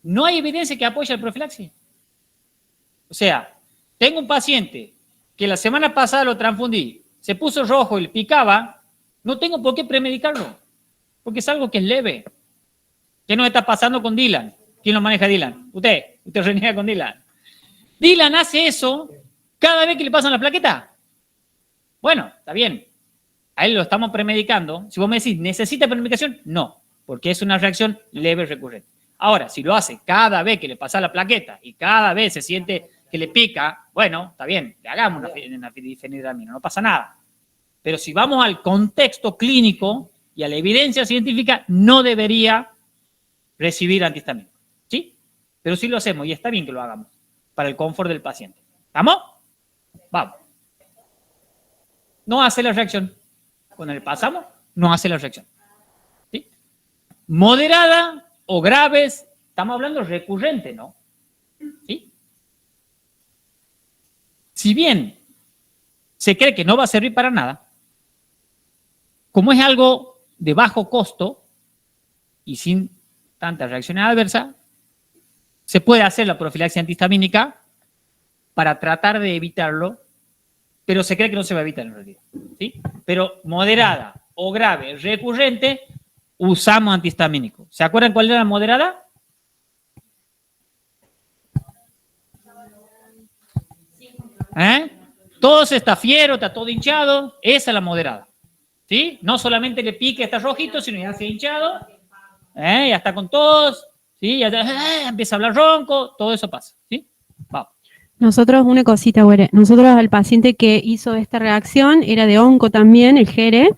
No hay evidencia que apoye la profilaxis. O sea, tengo un paciente que la semana pasada lo transfundí, se puso rojo y le picaba, no tengo por qué premedicarlo, porque es algo que es leve. ¿Qué nos está pasando con Dylan? ¿Quién lo maneja Dylan? Usted reniega con Dylan. Dylan hace eso cada vez que le pasan la plaqueta. Bueno, está bien. A él lo estamos premedicando. Si vos me decís, ¿necesita premedicación? No, porque es una reacción leve recurrente. Ahora, si lo hace cada vez que le pasa la plaqueta y cada vez se siente que le pica, bueno, está bien, le hagamos una difenidramina, no pasa nada. Pero si vamos al contexto clínico y a la evidencia científica, no debería recibir antihistamínico. ¿Sí? Pero sí lo hacemos y está bien que lo hagamos para el confort del paciente. ¿Estamos? Vamos. No hace la reacción. Cuando le pasamos, no hace la reacción. ¿Sí? Moderada o graves, estamos hablando recurrente, ¿no? ¿Sí? Si bien se cree que no va a servir para nada, como es algo de bajo costo y sin tantas reacciones adversas, se puede hacer la profilaxia antihistamínica para tratar de evitarlo, pero se cree que no se va a evitar en realidad. ¿Sí? Pero moderada o grave, recurrente, usamos antihistamínico. ¿Se acuerdan cuál era la moderada? Todo se está fiero, está todo hinchado, esa es la moderada. ¿Sí? No solamente le pique, está rojito, sino ya se ha hinchado, ya está con tos, ¿sí? Ya empieza a hablar ronco, todo eso pasa. ¿Sí? Vamos. Nosotros, una cosita, güere. Nosotros al paciente que hizo esta reacción era de onco también, el Jere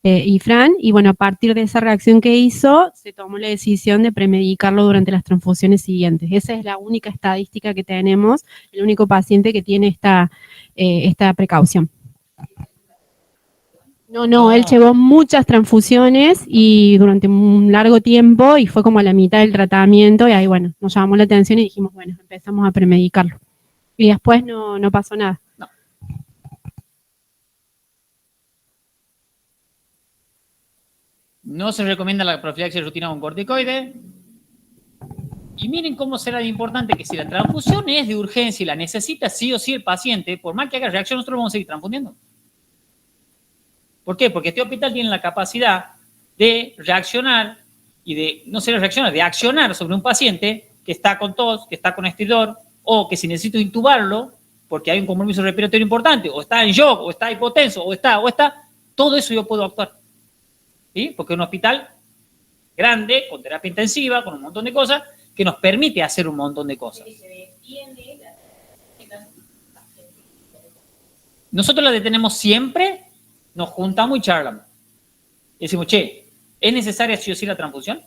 y Fran, y bueno, a partir de esa reacción que hizo, se tomó la decisión de premedicarlo durante las transfusiones siguientes. Esa es la única estadística que tenemos, el único paciente que tiene esta precaución. No, él llevó muchas transfusiones y durante un largo tiempo y fue como a la mitad del tratamiento y ahí, bueno, nos llamó la atención y dijimos, bueno, empezamos a premedicarlo. Y después no pasó nada. No. No se recomienda la profilaxis rutina con corticoide. Y miren cómo será de importante que si la transfusión es de urgencia y la necesita sí o sí el paciente, por más que haga reacción, nosotros vamos a seguir transfundiendo. ¿Por qué? Porque este hospital tiene la capacidad de reaccionar y de, no solo reaccionar, de accionar sobre un paciente que está con tos, que está con estridor, o que si necesito intubarlo, porque hay un compromiso respiratorio importante, o está en shock, o está hipotenso, o está, todo eso yo puedo actuar. ¿Sí? Porque es un hospital grande, con terapia intensiva, con un montón de cosas, que nos permite hacer un montón de cosas. Nosotros la detenemos siempre, nos juntamos y charlamos. Y decimos, che, ¿es necesaria sí o sí la transfusión?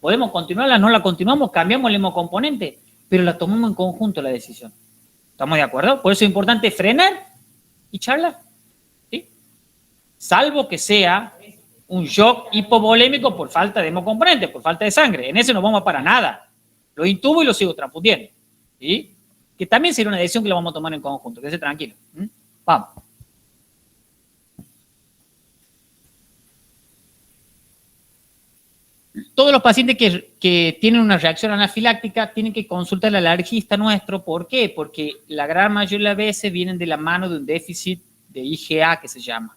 ¿Podemos continuarla? ¿No la continuamos? ¿Cambiamos el hemocomponente? Pero la tomamos en conjunto la decisión. ¿Estamos de acuerdo? Por eso es importante frenar y charlar. ¿Sí? Salvo que sea un shock hipovolémico por falta de hemocomponente, por falta de sangre. En ese no vamos para nada. Lo intubo y lo sigo transfundiendo. ¿Sí? Que también sería una decisión que la vamos a tomar en conjunto. Quédese tranquilo. Vamos. todos los pacientes que tienen una reacción anafiláctica tienen que consultar al alergista nuestro. ¿Por qué? Porque la gran mayoría de las veces vienen de la mano de un déficit de IgA que se llama.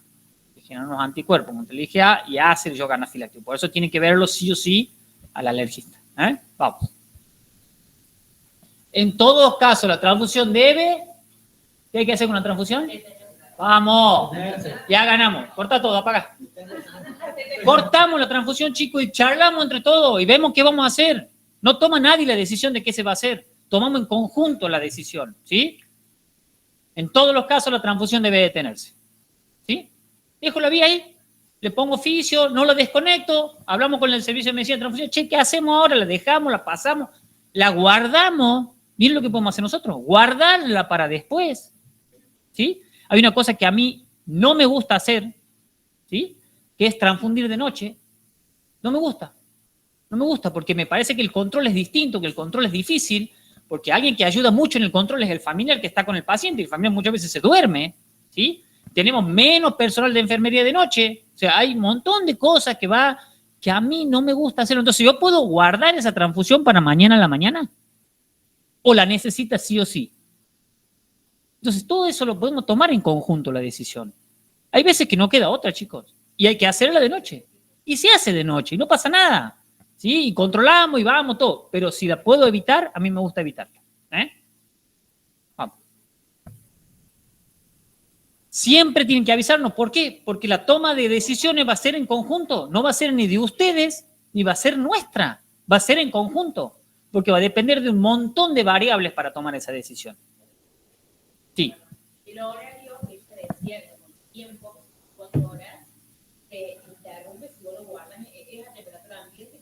Que generan unos anticuerpos entre el IgA y hace el shock anafiláctico. Por eso tienen que verlo sí o sí al alergista. Vamos. En todos casos, la transfusión debe... ¿Qué hay que hacer con la transfusión? Vamos. Ya ganamos. Corta todo, apaga. Cortamos la transfusión, chicos, y charlamos entre todos y vemos qué vamos a hacer. No toma nadie la decisión de qué se va a hacer. Tomamos en conjunto la decisión, ¿sí? En todos los casos la transfusión debe detenerse, ¿sí? Dejo la vía ahí, le pongo oficio, no lo desconecto, hablamos con el servicio de medicina de transfusión, che, ¿qué hacemos ahora? La dejamos, la pasamos, la guardamos. Miren lo que podemos hacer nosotros, guardarla para después, ¿sí? Hay una cosa que a mí no me gusta hacer, ¿sí? Que es transfundir de noche. No me gusta. No me gusta porque me parece que el control es distinto, que el control es difícil, porque alguien que ayuda mucho en el control es el familiar que está con el paciente y el familiar muchas veces se duerme, ¿sí? Tenemos menos personal de enfermería de noche. O sea, hay un montón de cosas que a mí no me gusta hacerlo. Entonces, ¿yo puedo guardar esa transfusión para mañana a la mañana? ¿O la necesita sí o sí? Entonces, todo eso lo podemos tomar en conjunto, la decisión. Hay veces que no queda otra, chicos. Y hay que hacerla de noche. Y se hace de noche y no pasa nada. ¿Sí? Y controlamos y vamos, todo. Pero si la puedo evitar, a mí me gusta evitarla. Vamos. Siempre tienen que avisarnos. ¿Por qué? Porque la toma de decisiones va a ser en conjunto. No va a ser ni de ustedes, ni va a ser nuestra. Va a ser en conjunto. Porque va a depender de un montón de variables para tomar esa decisión. Sí. El horario que usted decía, con tiempo, 4 horas, se interrumpe si vos lo guardas, es a temperatura ambiente,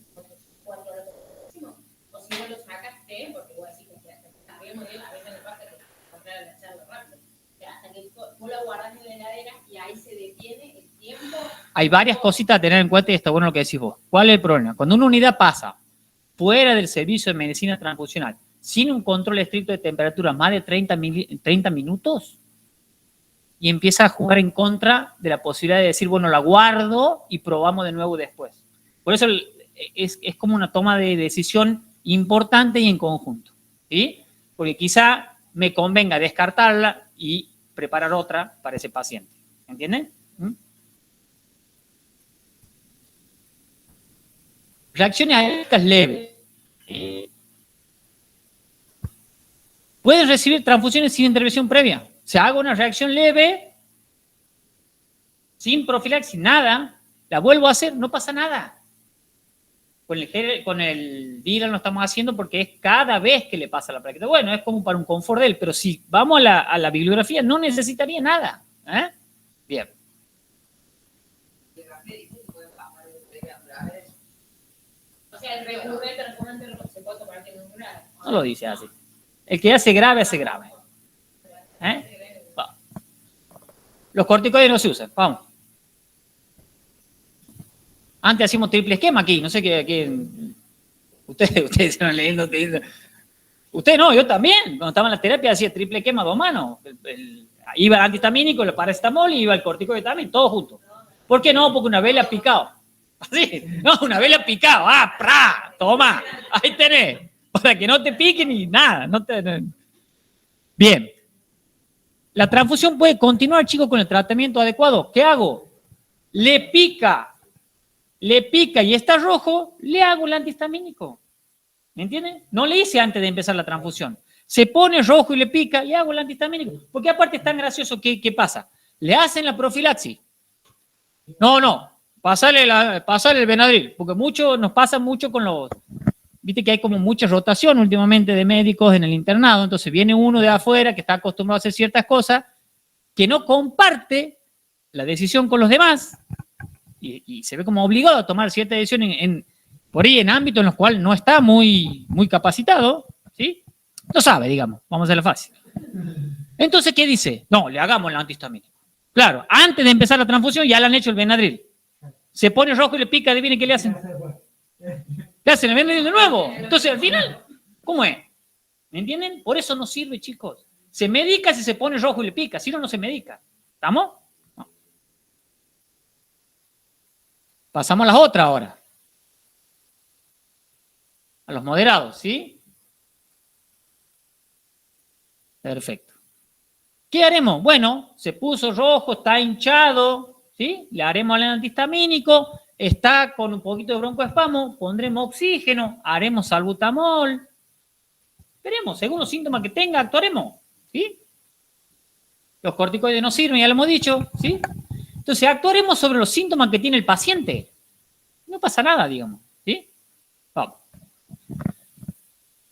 4 horas máximo. O si vos lo sacaste, porque vos decís que habíamos de a veces me pasa que comprar la charla rápido. Hasta que vos lo guardas en la heladera y ahí se detiene el tiempo. Hay varias cositas a tener en cuenta y está bueno lo que decís vos. ¿Cuál es el problema? Cuando una unidad pasa fuera del servicio de medicina transfusional, sin un control estricto de temperatura más de 30 minutos, y empieza a jugar en contra de la posibilidad de decir, bueno, la guardo y probamos de nuevo después. Por eso es como una toma de decisión importante y en conjunto, ¿sí? Porque quizá me convenga descartarla y preparar otra para ese paciente. ¿Entienden? Reacciones alérgicas leves. Pueden recibir transfusiones sin intervención previa. Se haga una reacción leve, sin profilaxis, nada, la vuelvo a hacer, no pasa nada. Con el DIRA lo estamos haciendo porque es cada vez que le pasa la plaqueta. Bueno, es como para un confort de él, pero si vamos a la bibliografía no necesitaría nada. Bien. O sea, el recurrente se puede tomar en un grado. No lo dice así. El que hace grave, hace grave. Los corticoides no se usan. Vamos. Antes hacíamos triple esquema aquí. No sé qué. Ustedes se van leyendo. Usted no, yo también. Cuando estaba en la terapia hacía triple esquema 2 manos. Iba el antihistamínico, el paracetamol y iba el corticoide también, todo junto. ¿Por qué no? Porque una vez le ha picado. Así. No, una vez le ha picado. ¡Pra! Toma. Ahí tenés. Para que no te pique ni nada. Bien. La transfusión puede continuar, chicos, con el tratamiento adecuado. ¿Qué hago? Le pica y está rojo, le hago el antihistamínico. ¿Me entienden? No le hice antes de empezar la transfusión. Se pone rojo y le pica, le hago el antihistamínico. Porque aparte es tan gracioso, ¿qué pasa? Le hacen la profilaxis. No, pasale el Benadryl, porque nos pasa mucho con los... Viste que hay como mucha rotación últimamente de médicos en el internado, entonces viene uno de afuera que está acostumbrado a hacer ciertas cosas, que no comparte la decisión con los demás y se ve como obligado a tomar cierta decisión por ahí en ámbitos en los cuales no está muy capacitado, ¿sí? No sabe, digamos, vamos a hacerlo fácil. Entonces, ¿qué dice? No, le hagamos el antihistamínico. Claro, antes de empezar la transfusión ya le han hecho el Benadryl. Se pone rojo y le pica, adivinen qué le hacen. Le hacen el Benadryl de nuevo. Entonces, al final, ¿cómo es? ¿Me entienden? Por eso no sirve, chicos. Se medica si se pone rojo y le pica, si no, no se medica. ¿Estamos? No. Pasamos a las otras ahora. A los moderados, ¿sí? Perfecto. ¿Qué haremos? Bueno, se puso rojo, está hinchado, ¿sí? Le haremos el antihistamínico, está con un poquito de broncoespasmo, pondremos oxígeno, haremos salbutamol. Veremos, según los síntomas que tenga, actuaremos, ¿sí? Los corticoides no sirven, ya lo hemos dicho, ¿sí? Entonces, actuaremos sobre los síntomas que tiene el paciente. No pasa nada, digamos, ¿sí? Vamos.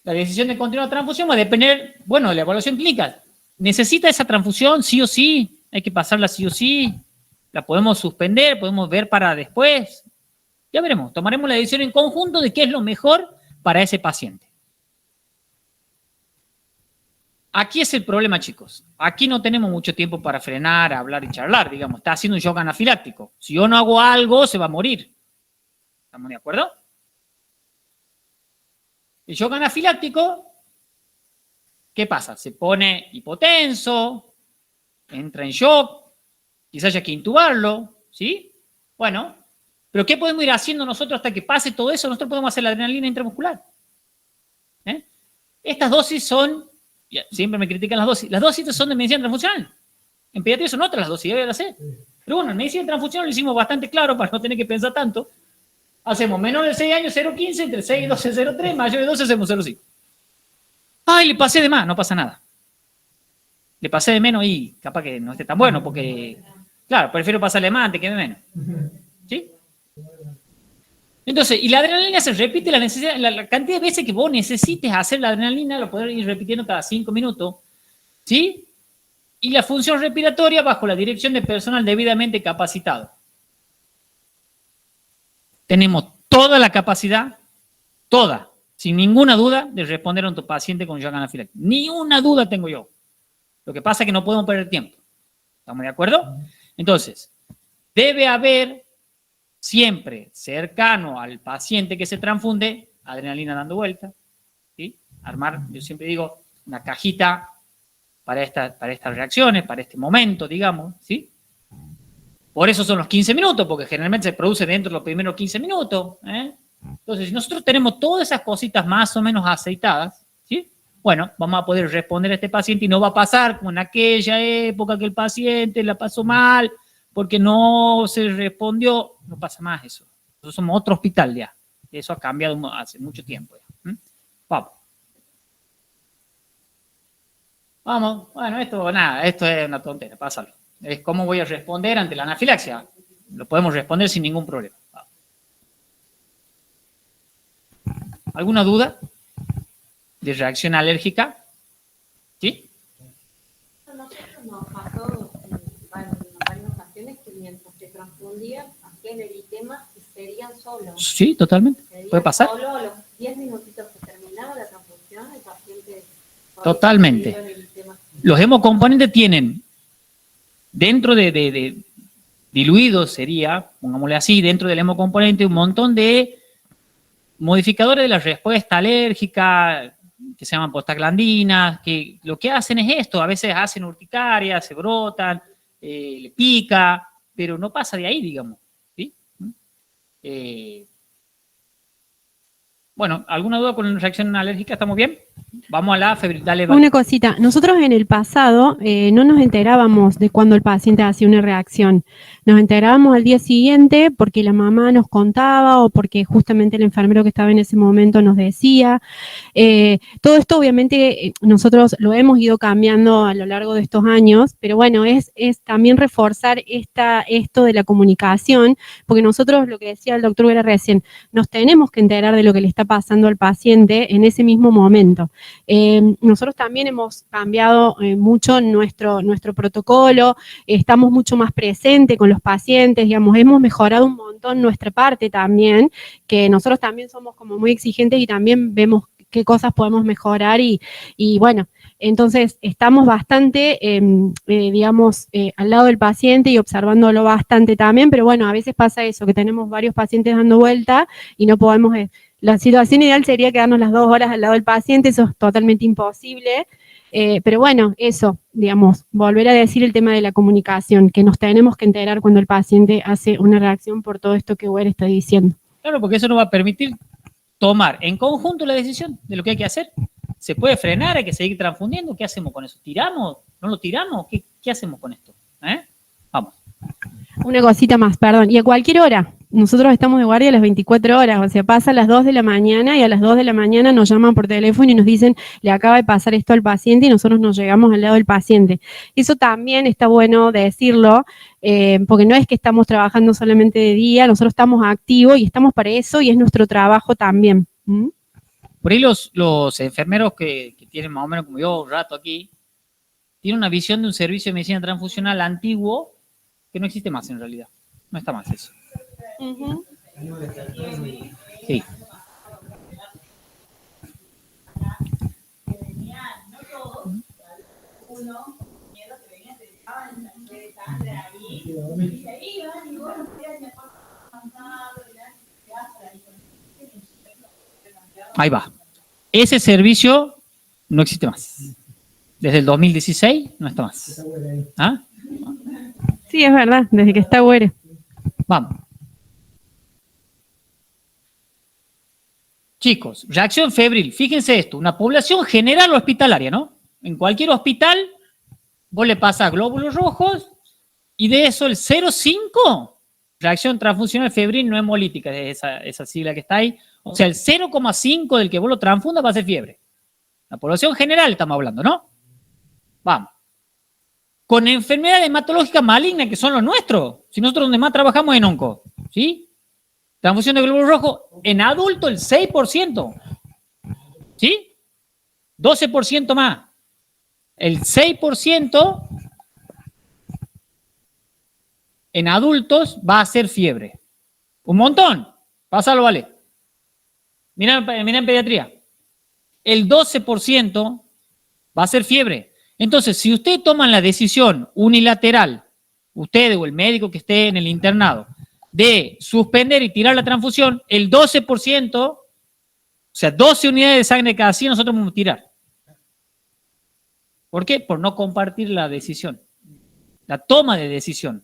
La decisión de continuar la transfusión va a depender, bueno, de la evaluación clínica. ¿Necesita esa transfusión sí o sí? ¿Hay que pasarla sí o sí? ¿La podemos suspender? ¿Podemos ver para después? Ya veremos. Tomaremos la decisión en conjunto de qué es lo mejor para ese paciente. Aquí es el problema, chicos. Aquí no tenemos mucho tiempo para frenar, hablar y charlar, digamos. Está haciendo un shock anafiláctico. Si yo no hago algo, se va a morir. ¿Estamos de acuerdo? El shock anafiláctico, ¿qué pasa? Se pone hipotenso, entra en shock, quizás haya que intubarlo, ¿sí? Bueno, pero ¿qué podemos ir haciendo nosotros hasta que pase todo eso? Nosotros podemos hacer la adrenalina intramuscular. Estas dosis son, siempre me critican las dosis son de medicina transfusional. En pediatría son otras las dosis, ya las sé. Pero bueno, en medicina transfusional lo hicimos bastante claro para no tener que pensar tanto. Hacemos menor de 6 años 0,15, entre 6 y 12 0,3, mayor de 12 hacemos 0,5. Ay, le pasé de más, no pasa nada. Le pasé de menos y capaz que no esté tan bueno, porque, claro, prefiero pasarle más antes que de menos. ¿Sí? Entonces, y la adrenalina se repite la cantidad de veces que vos necesites hacer la adrenalina, lo podés ir repitiendo cada 5 minutos. ¿Sí? Y la función respiratoria bajo la dirección de personal debidamente capacitado. Tenemos toda la capacidad, toda, sin ninguna duda, de responder a tu paciente con shock anafiláctico. Ni una duda tengo yo. Lo que pasa es que no podemos perder tiempo. ¿Estamos de acuerdo? Entonces, debe haber siempre cercano al paciente que se transfunde, adrenalina dando vuelta, ¿sí? Armar, yo siempre digo, una cajita para estas reacciones, para este momento, digamos, ¿sí? Por eso son los 15 minutos, porque generalmente se produce dentro de los primeros 15 minutos. Entonces, si nosotros tenemos todas esas cositas más o menos aceitadas, ¿sí? Bueno, vamos a poder responder a este paciente y no va a pasar como en aquella época que el paciente la pasó mal porque no se respondió. No pasa más eso. Nosotros somos otro hospital ya. Eso ha cambiado hace mucho tiempo ya. Vamos. Vamos. Bueno, esto es una tontera, pásalo. Es cómo voy a responder ante la anafilaxia. Lo podemos responder sin ningún problema. Vamos. ¿Alguna duda de reacción alérgica? ¿Sí? A nosotros nos pasó en varias ocasiones que mientras se transfundía, hacían eritema y serían solos. Sí, totalmente. ¿Puede pasar? Solo a los 10 minutitos que terminaba la transfusión, el paciente... Totalmente. Los hemocomponentes tienen, dentro de diluidos sería, pongámosle así, dentro del hemocomponente un montón de modificadores de la respuesta alérgica, que se llaman prostaglandinas, que lo que hacen es esto, a veces hacen urticaria, se brotan, le pica, pero no pasa de ahí, digamos. ¿Sí? Bueno, ¿alguna duda con la reacción alérgica? ¿Estamos bien? Vamos a la febril. Dale, vale. Una cosita, nosotros en el pasado no nos enterábamos de cuando el paciente hacía una reacción. Nos enterábamos al día siguiente porque la mamá nos contaba o porque justamente el enfermero que estaba en ese momento nos decía. Todo esto obviamente nosotros lo hemos ido cambiando a lo largo de estos años, pero bueno, es también reforzar esto de la comunicación, porque nosotros, lo que decía el doctor Vera recién, nos tenemos que enterar de lo que le está pasando al paciente en ese mismo momento. Nosotros también hemos cambiado mucho nuestro protocolo, estamos mucho más presentes con los pacientes, digamos, hemos mejorado un montón nuestra parte también, que nosotros también somos como muy exigentes y también vemos qué cosas podemos mejorar y bueno, entonces estamos bastante, digamos, al lado del paciente y observándolo bastante también, pero bueno, a veces pasa eso, que tenemos varios pacientes dando vuelta y no podemos... La situación ideal sería quedarnos las 2 horas al lado del paciente, eso es totalmente imposible, pero bueno, eso, digamos, volver a decir el tema de la comunicación, que nos tenemos que enterar cuando el paciente hace una reacción por todo esto que Wer está diciendo. Claro, porque eso nos va a permitir tomar en conjunto la decisión de lo que hay que hacer. ¿Se puede frenar? ¿Hay que seguir transfundiendo? ¿Qué hacemos con eso? ¿Tiramos? ¿No lo tiramos? ¿Qué hacemos con esto? Vamos. Una cosita más, perdón. Y a cualquier hora. Nosotros estamos de guardia a las 24 horas. O sea, pasa a las 2 de la mañana y a las 2 de la mañana nos llaman por teléfono y nos dicen, le acaba de pasar esto al paciente y nosotros nos llegamos al lado del paciente. Eso también está bueno decirlo, porque no es que estamos trabajando solamente de día, nosotros estamos activos y estamos para eso y es nuestro trabajo también. ¿Mm? Por ahí los enfermeros que tienen más o menos como yo un rato aquí, tienen una visión de un servicio de medicina transfusional antiguo que no existe más en realidad. No está más eso. Uh-huh. Sí. Ahí va. Ese servicio no existe más. Desde el 2016 no está más. ¿Ah? Sí, es verdad, desde que está Güere. Vamos. Chicos, reacción febril. Fíjense esto, una población general hospitalaria, ¿no? En cualquier hospital, vos le pasás glóbulos rojos y de eso el 0,5, reacción transfusional febril no hemolítica, es esa sigla que está ahí. O sea, el 0,5 del que vos lo transfundas va a ser fiebre. La población general estamos hablando, ¿no? Vamos. Con enfermedades hematológicas malignas que son los nuestros. Si nosotros donde más trabajamos en onco, ¿sí? Transfusión de glóbulos rojos en adulto el 6%, ¿sí? 12% más. El 6% en adultos va a ser fiebre. Un montón. Pásalo, vale. Mira en pediatría. El 12% va a ser fiebre. Entonces, si ustedes toman la decisión unilateral, ustedes o el médico que esté en el internado, de suspender y tirar la transfusión, el 12%, o sea, 12 unidades de sangre cada 100 nosotros vamos a tirar. ¿Por qué? Por no compartir la decisión, la toma de decisión.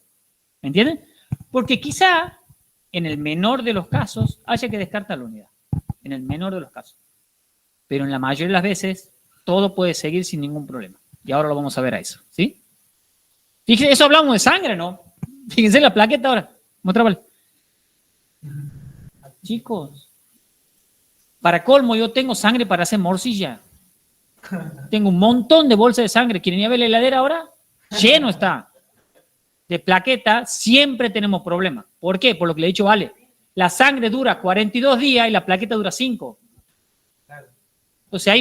¿Me entienden? Porque quizá en el menor de los casos haya que descartar la unidad. En el menor de los casos. Pero en la mayoría de las veces todo puede seguir sin ningún problema. Y ahora lo vamos a ver a eso, ¿sí? Fíjense, eso hablamos de sangre, ¿no? Fíjense la plaqueta ahora. Muéstrale. Chicos, para colmo yo tengo sangre para hacer morcilla. Tengo un montón de bolsas de sangre. ¿Quieren ir a ver la heladera ahora? Lleno está. De plaqueta siempre tenemos problemas. ¿Por qué? Por lo que le he dicho Vale. La sangre dura 42 días y la plaqueta dura 5. Entonces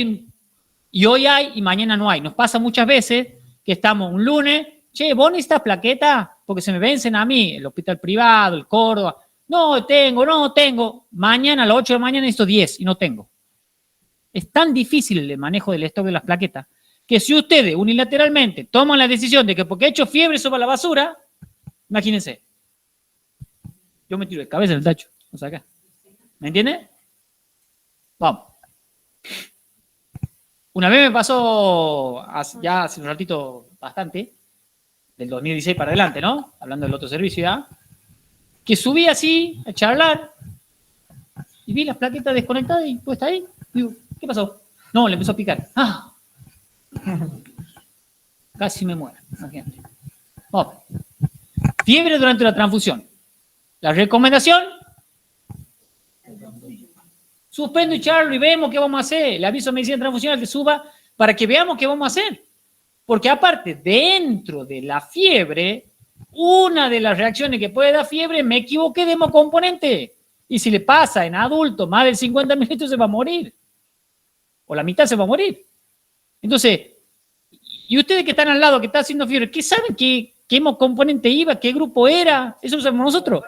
y hoy hay y mañana no hay. Nos pasa muchas veces que estamos un lunes, che, ¿vos necesitas plaqueta? Porque se me vencen a mí, el hospital privado, el Córdoba. No tengo. Mañana a las 8 de la mañana necesito 10 y no tengo. Es tan difícil el manejo del stock de las plaquetas que si ustedes unilateralmente toman la decisión de que porque he hecho fiebre eso va a la basura, imagínense. Yo me tiro de cabeza en el tacho. O sea, acá. ¿Me entiende? Vamos. Una vez me pasó, ya hace un ratito bastante, del 2016 para adelante, ¿no? Hablando del otro servicio ya, que subí así a charlar y vi las plaquetas desconectadas y puesta ahí. Digo, ¿qué pasó? No, le empezó a picar. ¡Ah! Casi me muero, imagínate. Vamos. Fiebre durante la transfusión. La recomendación, suspendo y charlo y vemos qué vamos a hacer. Le aviso a medicina transfusional que suba para que veamos qué vamos a hacer. Porque aparte, dentro de la fiebre, una de las reacciones que puede dar fiebre, me equivoqué de hemocomponente. Y si le pasa en adulto más de 50 minutos, se va a morir. O la mitad se va a morir. Entonces, y ustedes que están al lado, que están haciendo fiebre, ¿qué saben qué hemocomponente iba? ¿Qué grupo era? Eso lo sabemos nosotros.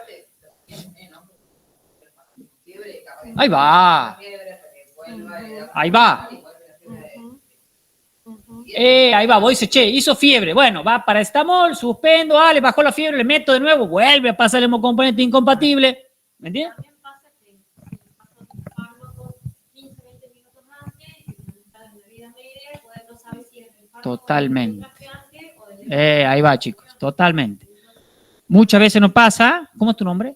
Ahí va. Ahí va. Ahí va, vos dices, che, hizo fiebre. Bueno, va paracetamol, suspendo, le bajó la fiebre, le meto de nuevo, vuelve a pasar el hemocomponente incompatible. ¿Me entiendes? También pasa que pasó un fármaco 15, 20 minutos antes, y está en la vida media, pues no sabe si es el fármaco Totalmente. o del Ahí va, chicos, totalmente. Muchas veces nos pasa, ¿cómo es tu nombre?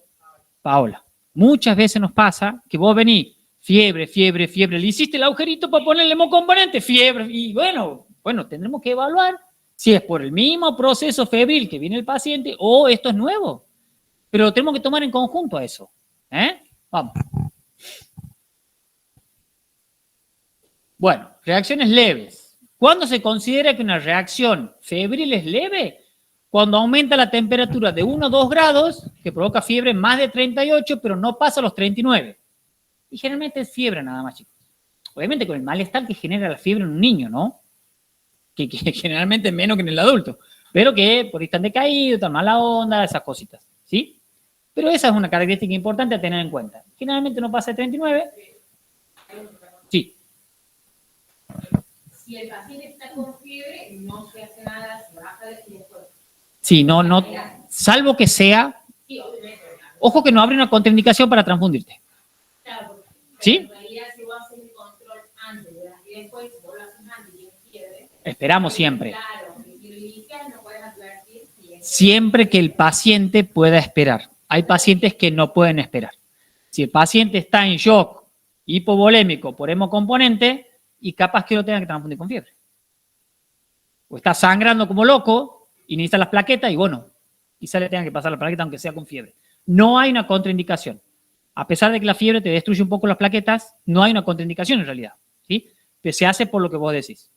Paola. Muchas veces nos pasa que vos venís Fiebre, fiebre, fiebre. Le hiciste el agujerito para ponerle hemocomponente, fiebre. Y bueno, tendremos que evaluar si es por el mismo proceso febril que viene el paciente o esto es nuevo. Pero lo tenemos que tomar en conjunto a eso. Vamos. Bueno, reacciones leves. ¿Cuándo se considera que una reacción febril es leve? Cuando aumenta la temperatura de 1 a 2 grados, que provoca fiebre más de 38, pero no pasa a los 39. Y generalmente es fiebre nada más, chicos. Obviamente con el malestar que genera la fiebre en un niño, ¿no? Que generalmente es menos que en el adulto. Pero que por ahí están decaídos, están mala onda, esas cositas, ¿sí? Pero esa es una característica importante a tener en cuenta. Generalmente no pasa de 39. Sí. Si el paciente está con fiebre, no se hace nada, se baja y después. Sí, no, salvo que sea. Sí, obviamente. Ojo que no abre una contraindicación para transfundirte. Claro, ¿Sí? en realidad, si vos haces el control antes y después, si vos lo haces antes y tienes fiebre. Esperamos siempre. Claro, si lo inicias, no puedes advertir. Siempre que el paciente pueda esperar. Hay pacientes que no pueden esperar. Si el paciente está en shock, hipovolémico por hemocomponente, y capaz que lo tenga que transfundir con fiebre. O está sangrando como loco y necesita las plaquetas y bueno, quizá le tengan que pasar la plaqueta aunque sea con fiebre. No hay una contraindicación. A pesar de que la fiebre te destruye un poco las plaquetas, no hay una contraindicación en realidad. ¿Sí? Pero se hace por lo que vos decís.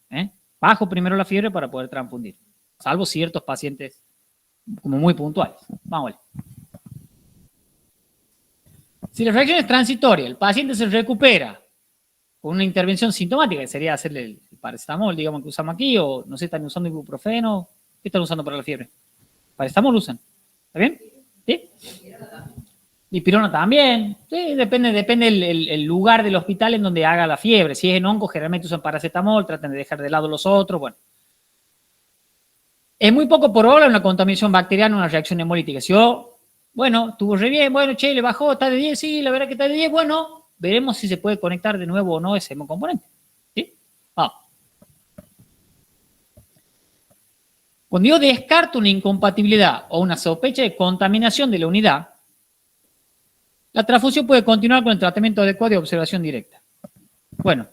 Bajo primero la fiebre para poder transfundir. Salvo ciertos pacientes como muy puntuales. Vamos a ver. Si la reacción es transitoria, el paciente se recupera con una intervención sintomática, que sería hacerle el paracetamol, digamos, que usamos aquí, o no sé, están usando ibuprofeno. ¿Qué están usando para la fiebre? Paracetamol usan. ¿Está bien? ¿Sí? Dipirona también. Sí, depende el lugar del hospital en donde haga la fiebre. Si es en onco, generalmente usan paracetamol, tratan de dejar de lado los otros, bueno. Es muy poco probable una contaminación bacteriana, una reacción hemolítica. Si yo, bueno, estuvo re bien, bueno, che, le bajó, está de 10, sí, la verdad que está de 10, bueno, veremos si se puede conectar de nuevo o no ese hemocomponente. ¿Sí? Vamos. Cuando yo descarto una incompatibilidad o una sospecha de contaminación de la unidad, la transfusión puede continuar con el tratamiento adecuado y observación directa. Bueno,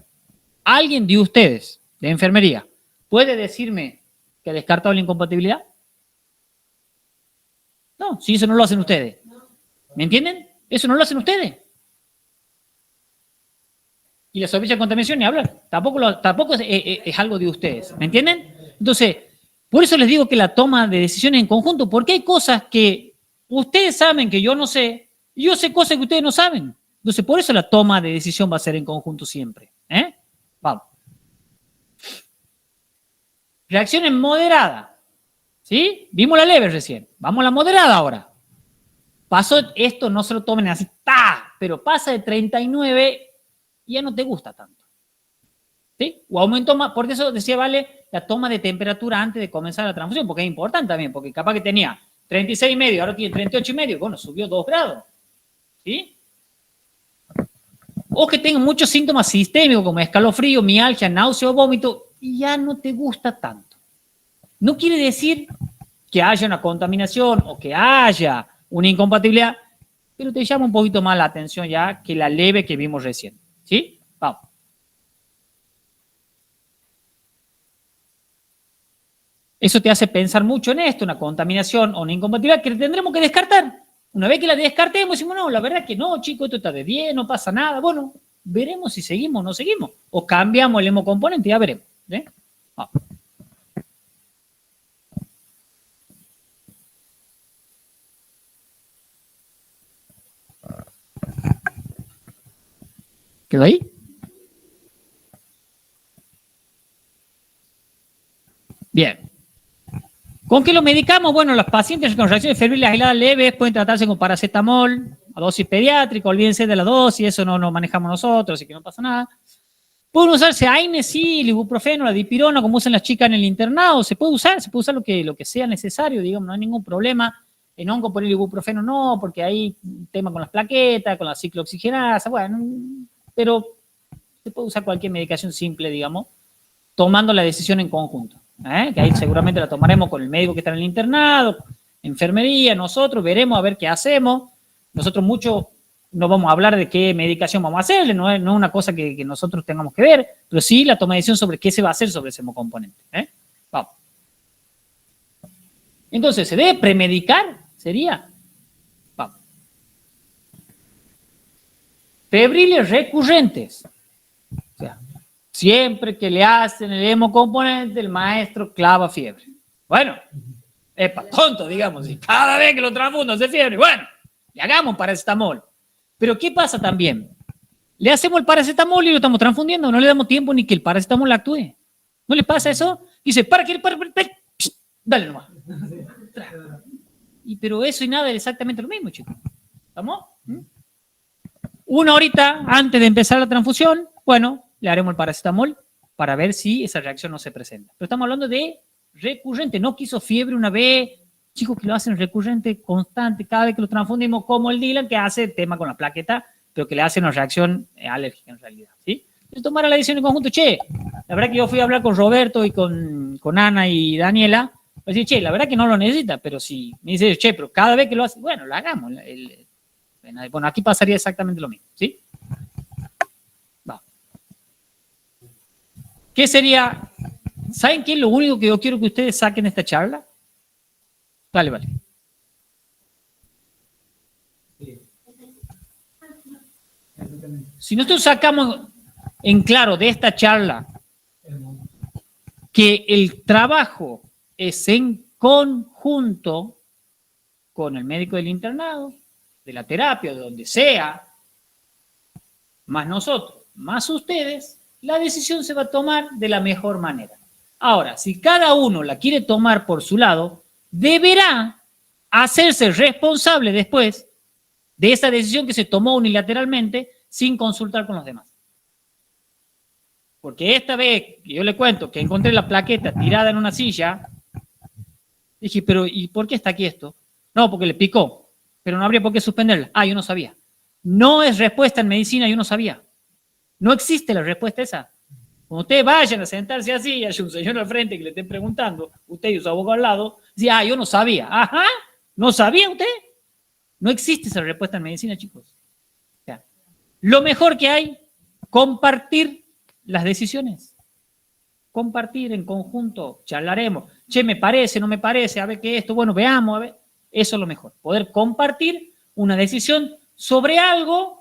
¿alguien de ustedes, de enfermería, puede decirme que ha descartado la incompatibilidad? No, si eso no lo hacen ustedes. ¿Me entienden? Eso no lo hacen ustedes. Y la sospecha de contaminación ni hablar. Tampoco es algo de ustedes. ¿Me entienden? Entonces, por eso les digo que la toma de decisiones en conjunto, porque hay cosas que ustedes saben que yo no sé, y yo sé cosas que ustedes no saben. Entonces, por eso la toma de decisión va a ser en conjunto siempre. Vamos. Reacciones moderadas. ¿Sí? Vimos la leve recién. Vamos a la moderada ahora. Pasó esto, no se lo tomen así, ¡ta! Pero pasa de 39 y ya no te gusta tanto. ¿Sí? O aumentó más, por eso decía, vale, la toma de temperatura antes de comenzar la transfusión, porque es importante también, porque capaz que tenía 36,5, ahora tiene 38,5, bueno, subió 2 grados. ¿Sí? O que tenga muchos síntomas sistémicos como escalofrío, mialgia, náusea o vómito, y ya no te gusta tanto. No quiere decir que haya una contaminación o que haya una incompatibilidad, pero te llama un poquito más la atención ya que la leve que vimos recién. ¿Sí? Vamos. Eso te hace pensar mucho en esto, una contaminación o una incompatibilidad que tendremos que descartar. Una vez que la descartemos, decimos, no, la verdad es que no, chicos, esto está de 10, no pasa nada. Bueno, veremos si seguimos o no seguimos. O cambiamos el hemocomponente, ya veremos. Vamos. ¿Quedó ahí? Bien. ¿Con qué lo medicamos? Bueno, los pacientes con reacciones febriles aisladas leves pueden tratarse con paracetamol a dosis pediátrica, olvídense de la dosis, eso no lo manejamos nosotros, así que no pasa nada. Pueden usarse AINES, sí, el ibuprofeno, la dipirona, como usan las chicas en el internado, se puede usar lo que sea necesario, digamos, no hay ningún problema. En onco por el ibuprofeno no, porque hay un tema con las plaquetas, con la ciclooxigenasa, bueno, pero se puede usar cualquier medicación simple, digamos, tomando la decisión en conjunto. Que ahí seguramente la tomaremos con el médico que está en el internado, enfermería, nosotros veremos a ver qué hacemos. Nosotros mucho no vamos a hablar de qué medicación vamos a hacerle, no es una cosa que nosotros tengamos que ver, pero sí la toma de decisión sobre qué se va a hacer sobre ese hemocomponente. Vamos. Entonces, ¿se debe premedicar? ¿Sería? Vamos. Febriles recurrentes. O sea, siempre que le hacen el hemocomponente, el maestro clava fiebre. Bueno, es para tonto, digamos, y cada vez que lo transfundo hace fiebre, bueno, le hagamos paracetamol. Pero ¿qué pasa también? Le hacemos el paracetamol y lo estamos transfundiendo, no le damos tiempo ni que el paracetamol actúe. ¿No le pasa eso? Dice, para, dale nomás. Pero eso y nada es exactamente lo mismo, chicos. ¿Estamos? Una horita antes de empezar la transfusión, bueno, le haremos el paracetamol para ver si esa reacción no se presenta. Pero estamos hablando de recurrente, no quiso fiebre una vez, chicos que lo hacen recurrente, constante, cada vez que lo transfundimos, como el Dylan que hace el tema con la plaqueta, pero que le hace una reacción alérgica en realidad, ¿sí? Entonces tomar la decisión en conjunto, che, la verdad que yo fui a hablar con Roberto y con Ana y Daniela, pues decir, che, la verdad que no lo necesita, pero si me dice, che, pero cada vez que lo hace, bueno, lo hagamos. Bueno, aquí pasaría exactamente lo mismo, ¿sí? Va. ¿Qué sería? ¿Saben qué es lo único que yo quiero que ustedes saquen de esta charla? Vale. Si nosotros sacamos en claro de esta charla que el trabajo es en conjunto con el médico del internado, de la terapia, de donde sea, más nosotros, más ustedes, la decisión se va a tomar de la mejor manera. Ahora, si cada uno la quiere tomar por su lado, deberá hacerse responsable después de esa decisión que se tomó unilateralmente sin consultar con los demás. Porque esta vez, yo le cuento que encontré la plaqueta tirada en una silla, dije, pero ¿y por qué está aquí esto? No, porque le picó, pero no habría por qué suspenderla. Ah, yo no sabía. No es respuesta en medicina, yo no sabía. No existe la respuesta esa. Cuando ustedes vayan a sentarse así y haya un señor al frente que le estén preguntando, usted y su abogado al lado, dice, ah, yo no sabía. Ajá, ¿no sabía usted? No existe esa respuesta en medicina, chicos. O sea, lo mejor que hay, compartir las decisiones. Compartir en conjunto, charlaremos. Che, me parece, no me parece, a ver qué es esto, bueno, veamos, a ver. Eso es lo mejor, poder compartir una decisión sobre algo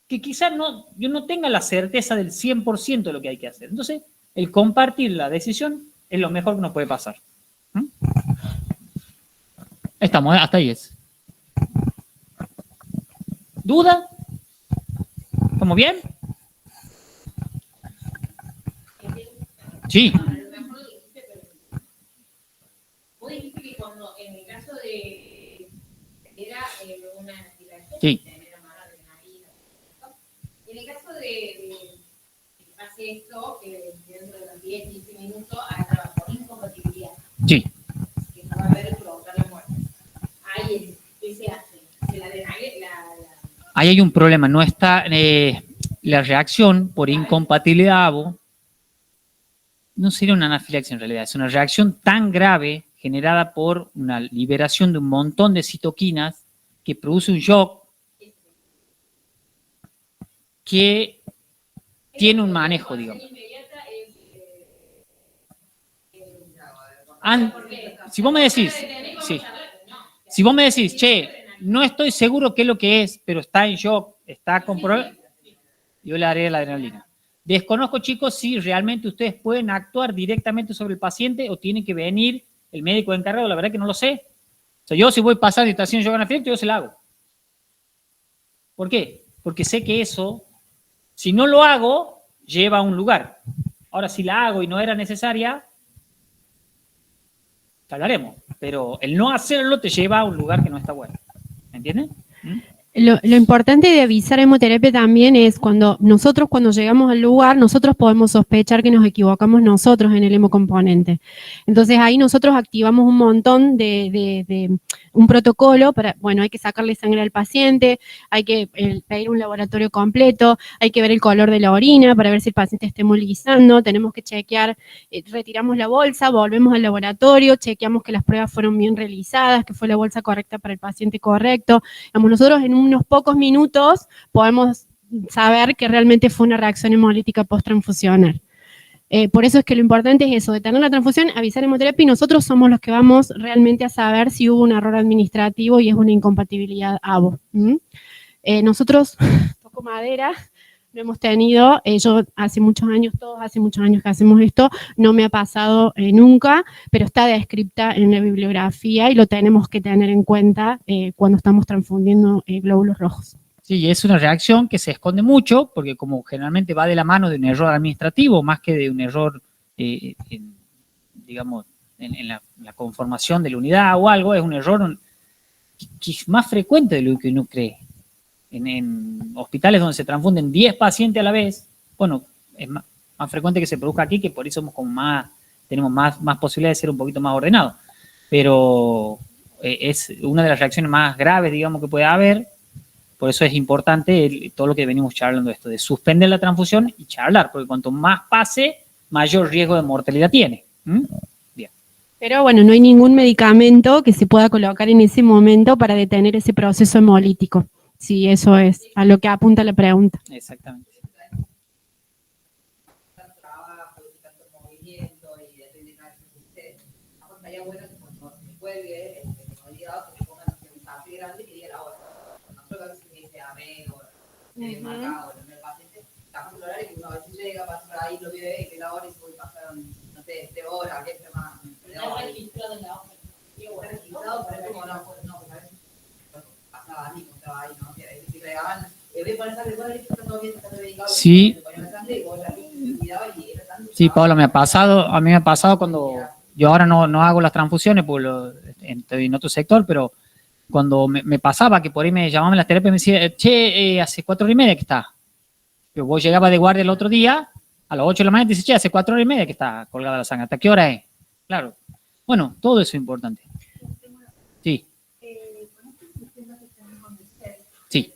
que quizás yo no tenga la certeza del 100% de lo que hay que hacer. Entonces, el compartir la decisión es lo mejor que nos puede pasar. Estamos, hasta ahí es. ¿Duda? ¿Estamos bien? Sí. Vos dijiste que cuando en el caso de era una anafilaxia, sí. En el caso de que pase esto, que dentro de los 10, 15 minutos haya por incompatibilidad. Sí. Que no va a haber provocar la muerte. Ahí ¿qué se hace? Se la denague, Ahí hay un problema, no está la reacción por incompatibilidad, no sería una anafilaxia en realidad, es una reacción tan grave generada por una liberación de un montón de citoquinas que produce un shock que tiene un manejo, digamos. Si vos me decís, sí, si vos me decís, che, no estoy seguro qué es lo que es, pero está en shock, está comprobado, yo le haré la adrenalina. Desconozco, chicos, si realmente ustedes pueden actuar directamente sobre el paciente o tiene que venir el médico encargado, la verdad que no lo sé. O sea, yo si voy pasando y está haciendo shock anafiláctico, yo se la hago. ¿Por qué? Porque sé que eso, si no lo hago, lleva a un lugar. Ahora, si la hago y no era necesaria, hablaremos. Pero el no hacerlo te lleva a un lugar que no está bueno. ¿Me entienden? Lo importante de avisar hemoterapia también es cuando llegamos al lugar, nosotros podemos sospechar que nos equivocamos nosotros en el hemocomponente. Entonces ahí nosotros activamos un montón de un protocolo para, bueno, hay que sacarle sangre al paciente, hay que pedir un laboratorio completo, hay que ver el color de la orina para ver si el paciente está hemolizando, tenemos que chequear, retiramos la bolsa, volvemos al laboratorio, chequeamos que las pruebas fueron bien realizadas, que fue la bolsa correcta para el paciente correcto. Digamos, nosotros en un unos pocos minutos podemos saber que realmente fue una reacción hemolítica post-transfusional. Por eso es que lo importante es eso, detener la transfusión, avisar hemoterapia, y nosotros somos los que vamos realmente a saber si hubo un error administrativo y es una incompatibilidad ABO. Nosotros, toco madera, no hemos tenido, yo hace muchos años, todos hace muchos años que hacemos esto, no me ha pasado nunca, pero está descripta en la bibliografía y lo tenemos que tener en cuenta cuando estamos transfundiendo glóbulos rojos. Sí, es una reacción que se esconde mucho, porque como generalmente va de la mano de un error administrativo, más que de un error, digamos, en la conformación de la unidad o algo, es un error que es más frecuente de lo que uno cree. En hospitales donde se transfunden 10 pacientes a la vez, bueno, es más frecuente que se produzca aquí, que por eso somos como tenemos más posibilidad de ser un poquito más ordenados. Pero es una de las reacciones más graves, digamos, que puede haber. Por eso es importante todo lo que venimos charlando, esto de suspender la transfusión y charlar, porque cuanto más pase, mayor riesgo de mortalidad tiene. Bien. Pero bueno, no hay ningún medicamento que se pueda colocar en ese momento para detener ese proceso hemolítico. Sí, eso es a lo que apunta la pregunta. Exactamente. Trabajo y tanto movimiento y depende de cada uno de ustedes. Estaría bueno que cuando se cuelgue, olvidado que le pongan un café grande que diga la hora. Nosotros a veces me dice amén o marcado en el paciente, estamos en el horario que uno a veces llega, pasa por ahí, lo vive y que la hora y se puede pasar, no sé, 3 horas, que es más. Está registrado en la hoja. Está registrado, pero es como no, a veces pasaba así, estaba ahí, ¿no? Que regaban, voy a poner sangre, bueno, está todo bien, está todo bien. Sí. Sí, Sí, Pablo, a mí me ha pasado cuando yo ahora no hago las transfusiones porque estoy en otro sector, pero cuando me pasaba que por ahí me llamaban las terapias y me decían, che, hace 4 horas y media que está. Yo vos llegaba de guardia el otro día, a las 8 de la mañana, y te dice, che, hace 4 horas y media que está colgada la sangre. ¿Hasta qué hora es? Claro. Bueno, todo eso es importante. Sí. Con este sistema que tenemos de ser, Sí.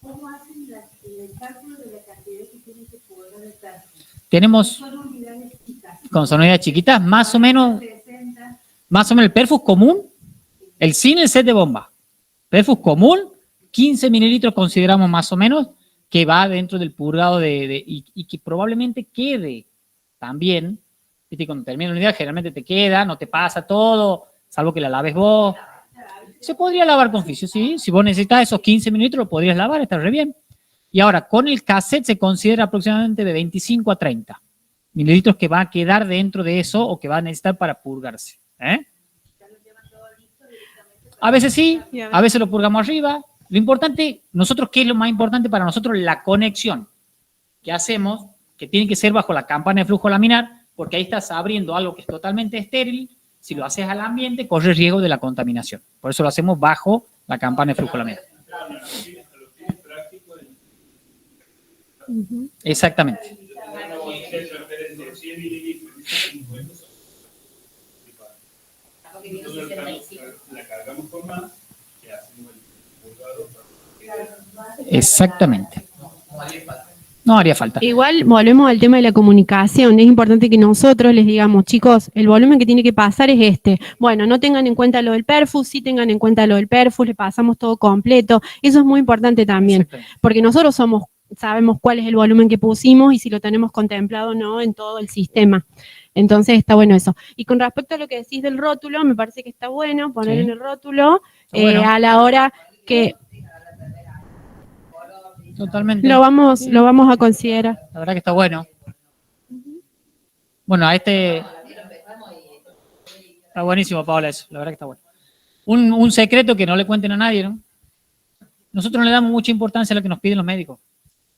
¿cómo hacen el cálculo de la cantidad que tienen que poder adaptar? Tenemos Son unidades chicas. con unidades chiquitas, más o menos 60. el perfus común, el sin el set de bomba. Perfus común, 15 mililitros consideramos más o menos que va dentro del purgado y que probablemente quede también. ¿Viste? Cuando termina la unidad generalmente te queda, no te pasa todo, salvo que la laves vos. Se podría lavar con fisio, sí. Si vos necesitas esos 15 mililitros, lo podrías lavar, está re bien. Y ahora, con el cassette se considera aproximadamente de 25 a 30 mililitros que va a quedar dentro de eso o que va a necesitar para purgarse. A veces sí, a veces lo purgamos arriba. Lo importante, nosotros, ¿qué es lo más importante para nosotros? La conexión que hacemos, que tiene que ser bajo la campana de flujo laminar, porque ahí estás abriendo algo que es totalmente estéril. Si lo haces al ambiente, corre riesgo de la contaminación. Por eso lo hacemos bajo la campana de flujo laminar. Exactamente. La cargamos con más, que hacemos el pulgado. Exactamente. No haría falta. Igual volvemos al tema de la comunicación. Es importante que nosotros les digamos, chicos, el volumen que tiene que pasar es este. Bueno, no tengan en cuenta lo del perfus, sí tengan en cuenta lo del perfus, le pasamos todo completo. Eso es muy importante también, porque nosotros sabemos cuál es el volumen que pusimos y si lo tenemos contemplado o no en todo el sistema. Entonces está bueno eso. Y con respecto a lo que decís del rótulo, me parece que está bueno poner en el rótulo a la hora que... Totalmente. Lo vamos a considerar. La verdad que está bueno. Bueno, está buenísimo, Paola, eso. La verdad que está bueno. Un secreto que no le cuenten a nadie, ¿no? Nosotros no le damos mucha importancia a lo que nos piden los médicos.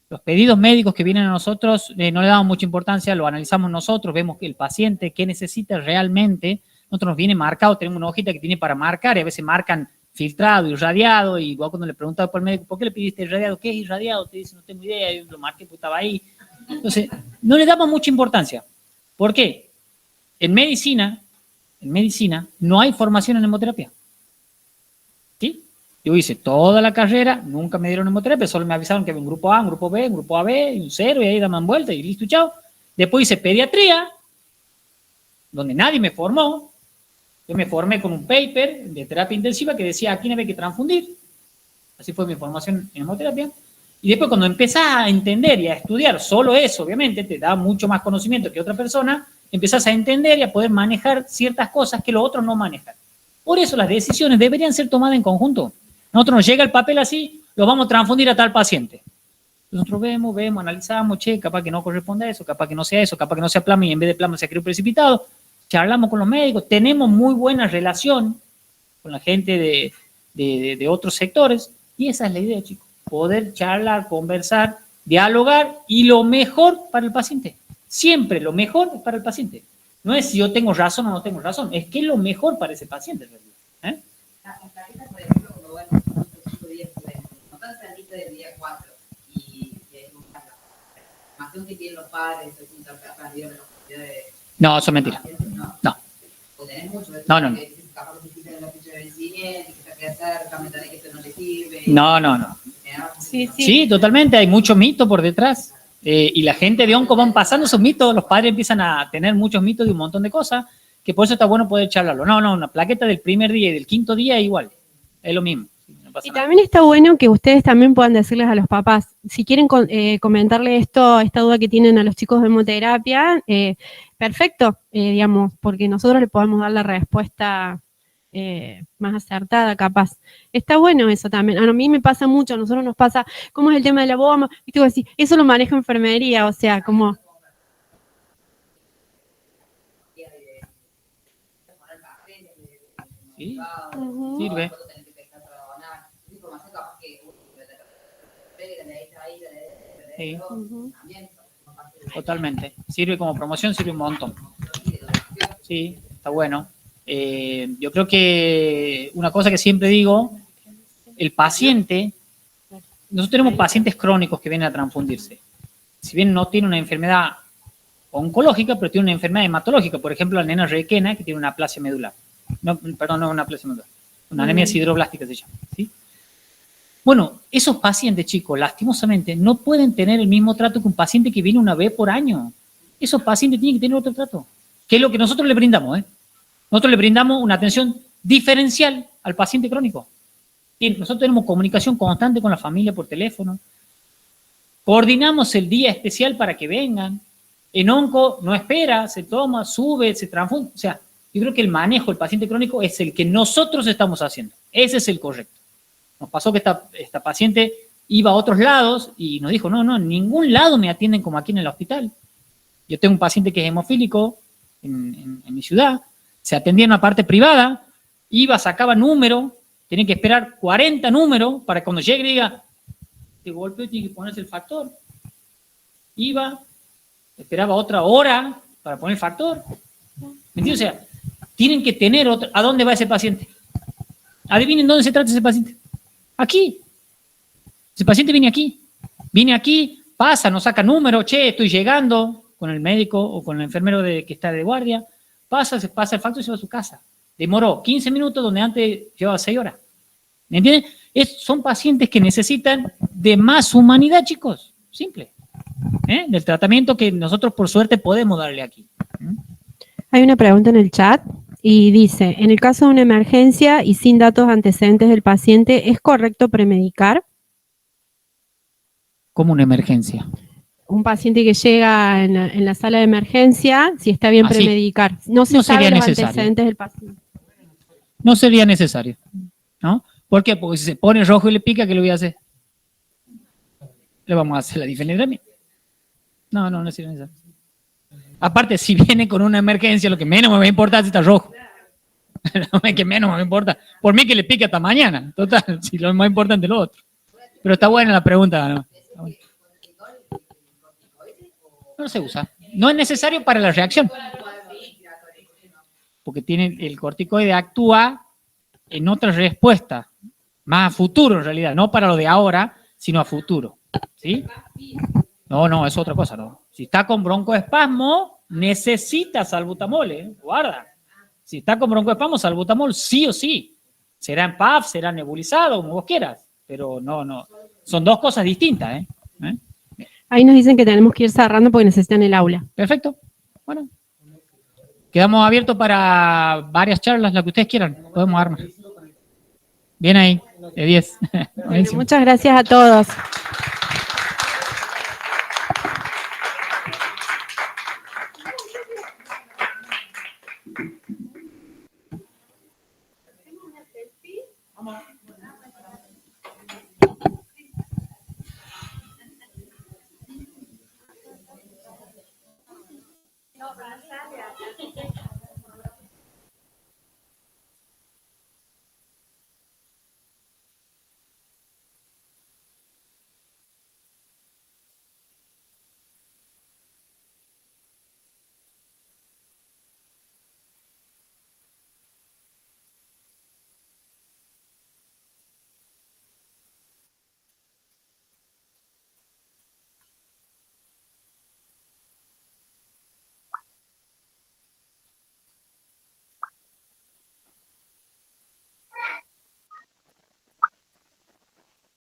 Los pedidos médicos que vienen a nosotros no le damos mucha importancia, lo analizamos nosotros, vemos que el paciente qué necesita realmente. Nosotros nos viene marcado, tenemos una hojita que tiene para marcar y a veces marcan filtrado, irradiado, y vos cuando le preguntas por el médico, ¿por qué le pidiste irradiado? ¿Qué es irradiado? Te dice, no tengo idea, yo lo marqué, pues estaba ahí. Entonces, no le damos mucha importancia. ¿Por qué? En medicina no hay formación en hemoterapia. ¿Sí? Yo hice toda la carrera, nunca me dieron hemoterapia, solo me avisaron que había un grupo A, un grupo B, un grupo AB, y un 0, y ahí daban vuelta, y listo, chao. Después hice pediatría, donde nadie me formó. Yo me formé con un paper de terapia intensiva que decía, aquí no había que transfundir. Así fue mi formación en hemoterapia. Y después cuando empezás a entender y a estudiar solo eso, obviamente, te da mucho más conocimiento que otra persona, empezás a entender y a poder manejar ciertas cosas que los otros no manejan. Por eso las decisiones deberían ser tomadas en conjunto. Nosotros nos llega el papel así, lo vamos a transfundir a tal paciente. Nosotros vemos, analizamos, che, capaz que no corresponde a eso, capaz que no sea eso, capaz que no sea plasma y en vez de plasma sea crioprecipitado. Charlamos con los médicos, tenemos muy buena relación con la gente de otros sectores y esa es la idea, chicos. Poder charlar, conversar, dialogar y lo mejor para el paciente. Siempre lo mejor es para el paciente. No es si yo tengo razón o no tengo razón, es que es lo mejor para ese paciente. Las plaquetas, por ejemplo, como bueno, nosotros días no tan saliste del día 4 y la información que tienen los padres, es un perdido de la cantidad de... No, eso es mentira. No. O tenés mucho de No. que capaz que hiciste en la ficha de vencimiento, que te queda cerca, me que esto no te sirve. No. Sí. Sí, totalmente, hay mucho mito por detrás. Y la gente de onco van pasando esos mitos, los padres empiezan a tener muchos mitos de un montón de cosas, que por eso está bueno poder charlarlo. No, una plaqueta del primer día y del quinto día es igual, es lo mismo. No pasa Y nada. también está bueno que ustedes también puedan decirles a los papás, si quieren comentarle esta duda que tienen a los chicos de hemoterapia, perfecto, digamos, porque nosotros le podemos dar la respuesta más acertada, capaz. Está bueno eso también. A mí me pasa mucho, a nosotros nos pasa, ¿cómo es el tema de la bomba? Y digo así, eso lo maneja enfermería, o sea, como... Sí, Ujú. sirve. Sí, Ujú. totalmente. Sirve como promoción, sirve un montón. Sí, está bueno. Yo creo que una cosa que siempre digo, el paciente, nosotros tenemos pacientes crónicos que vienen a transfundirse. Si bien no tiene una enfermedad oncológica, pero tiene una enfermedad hematológica. Por ejemplo, la nena Requena, que tiene una aplasia medular. No una aplasia medular. Una anemia sideroblástica se llama. ¿Sí? Bueno, esos pacientes, chicos, lastimosamente, no pueden tener el mismo trato que un paciente que viene una vez por año. Esos pacientes tienen que tener otro trato. Que es lo que nosotros le brindamos, Nosotros le brindamos una atención diferencial al paciente crónico. Y nosotros tenemos comunicación constante con la familia por teléfono. Coordinamos el día especial para que vengan. En onco no espera, se toma, sube, se transfunde. O sea, yo creo que el manejo del paciente crónico es el que nosotros estamos haciendo. Ese es el correcto. Nos pasó que esta paciente iba a otros lados y nos dijo, no, en ningún lado me atienden como aquí en el hospital. Yo tengo un paciente que es hemofílico en mi ciudad, se atendía en una parte privada, iba, sacaba número, tenía que esperar 40 números para que cuando llegue diga, de golpe tiene que ponerse el factor. Iba, esperaba otra hora para poner el factor. ¿Me entiendes? O sea, tienen que tener otro. ¿A dónde va ese paciente? Adivinen dónde se trata ese paciente. Aquí. Ese paciente viene aquí. Viene aquí, pasa, nos saca número, che, estoy llegando con el médico o con el enfermero que está de guardia. Se pasa el factor y se va a su casa. Demoró 15 minutos donde antes llevaba 6 horas. ¿Me entienden? Son pacientes que necesitan de más humanidad, chicos. Simple. Del tratamiento que nosotros, por suerte, podemos darle aquí. Hay una pregunta en el chat y dice, en el caso de una emergencia y sin datos antecedentes del paciente, ¿es correcto premedicar? Como una emergencia. Un paciente que llega en la sala de emergencia, si está bien Así. premedicar. No se No sabe sería los necesario. antecedentes del paciente. No sería necesario, ¿no? ¿Por qué? Porque si se pone rojo y le pica, ¿qué le voy a hacer? Le vamos a hacer la difenhidramina. No sería necesario. Aparte, si viene con una emergencia, lo que menos me va a importar es si está rojo. Lo que menos me importa. Por mí que le pique hasta mañana. Total, si lo más importante es lo otro. Pero está buena la pregunta, ¿no? No se usa. No es necesario para la reacción. Porque el corticoide actúa en otra respuesta, más a futuro en realidad, no para lo de ahora, sino a futuro. ¿Sí? No, es otra cosa, no. Si está con broncoespasmo, necesita salbutamol, guarda. Si está con broncoespasmo, salbutamol sí o sí. Será en PAF, será nebulizado, como vos quieras, pero no. Son dos cosas distintas, Ahí nos dicen que tenemos que ir cerrando porque necesitan el aula. Perfecto. Bueno. Quedamos abiertos para varias charlas, las que ustedes quieran. Podemos armar. Bien ahí, de 10. Bueno, Buenísimo. muchas gracias a todos.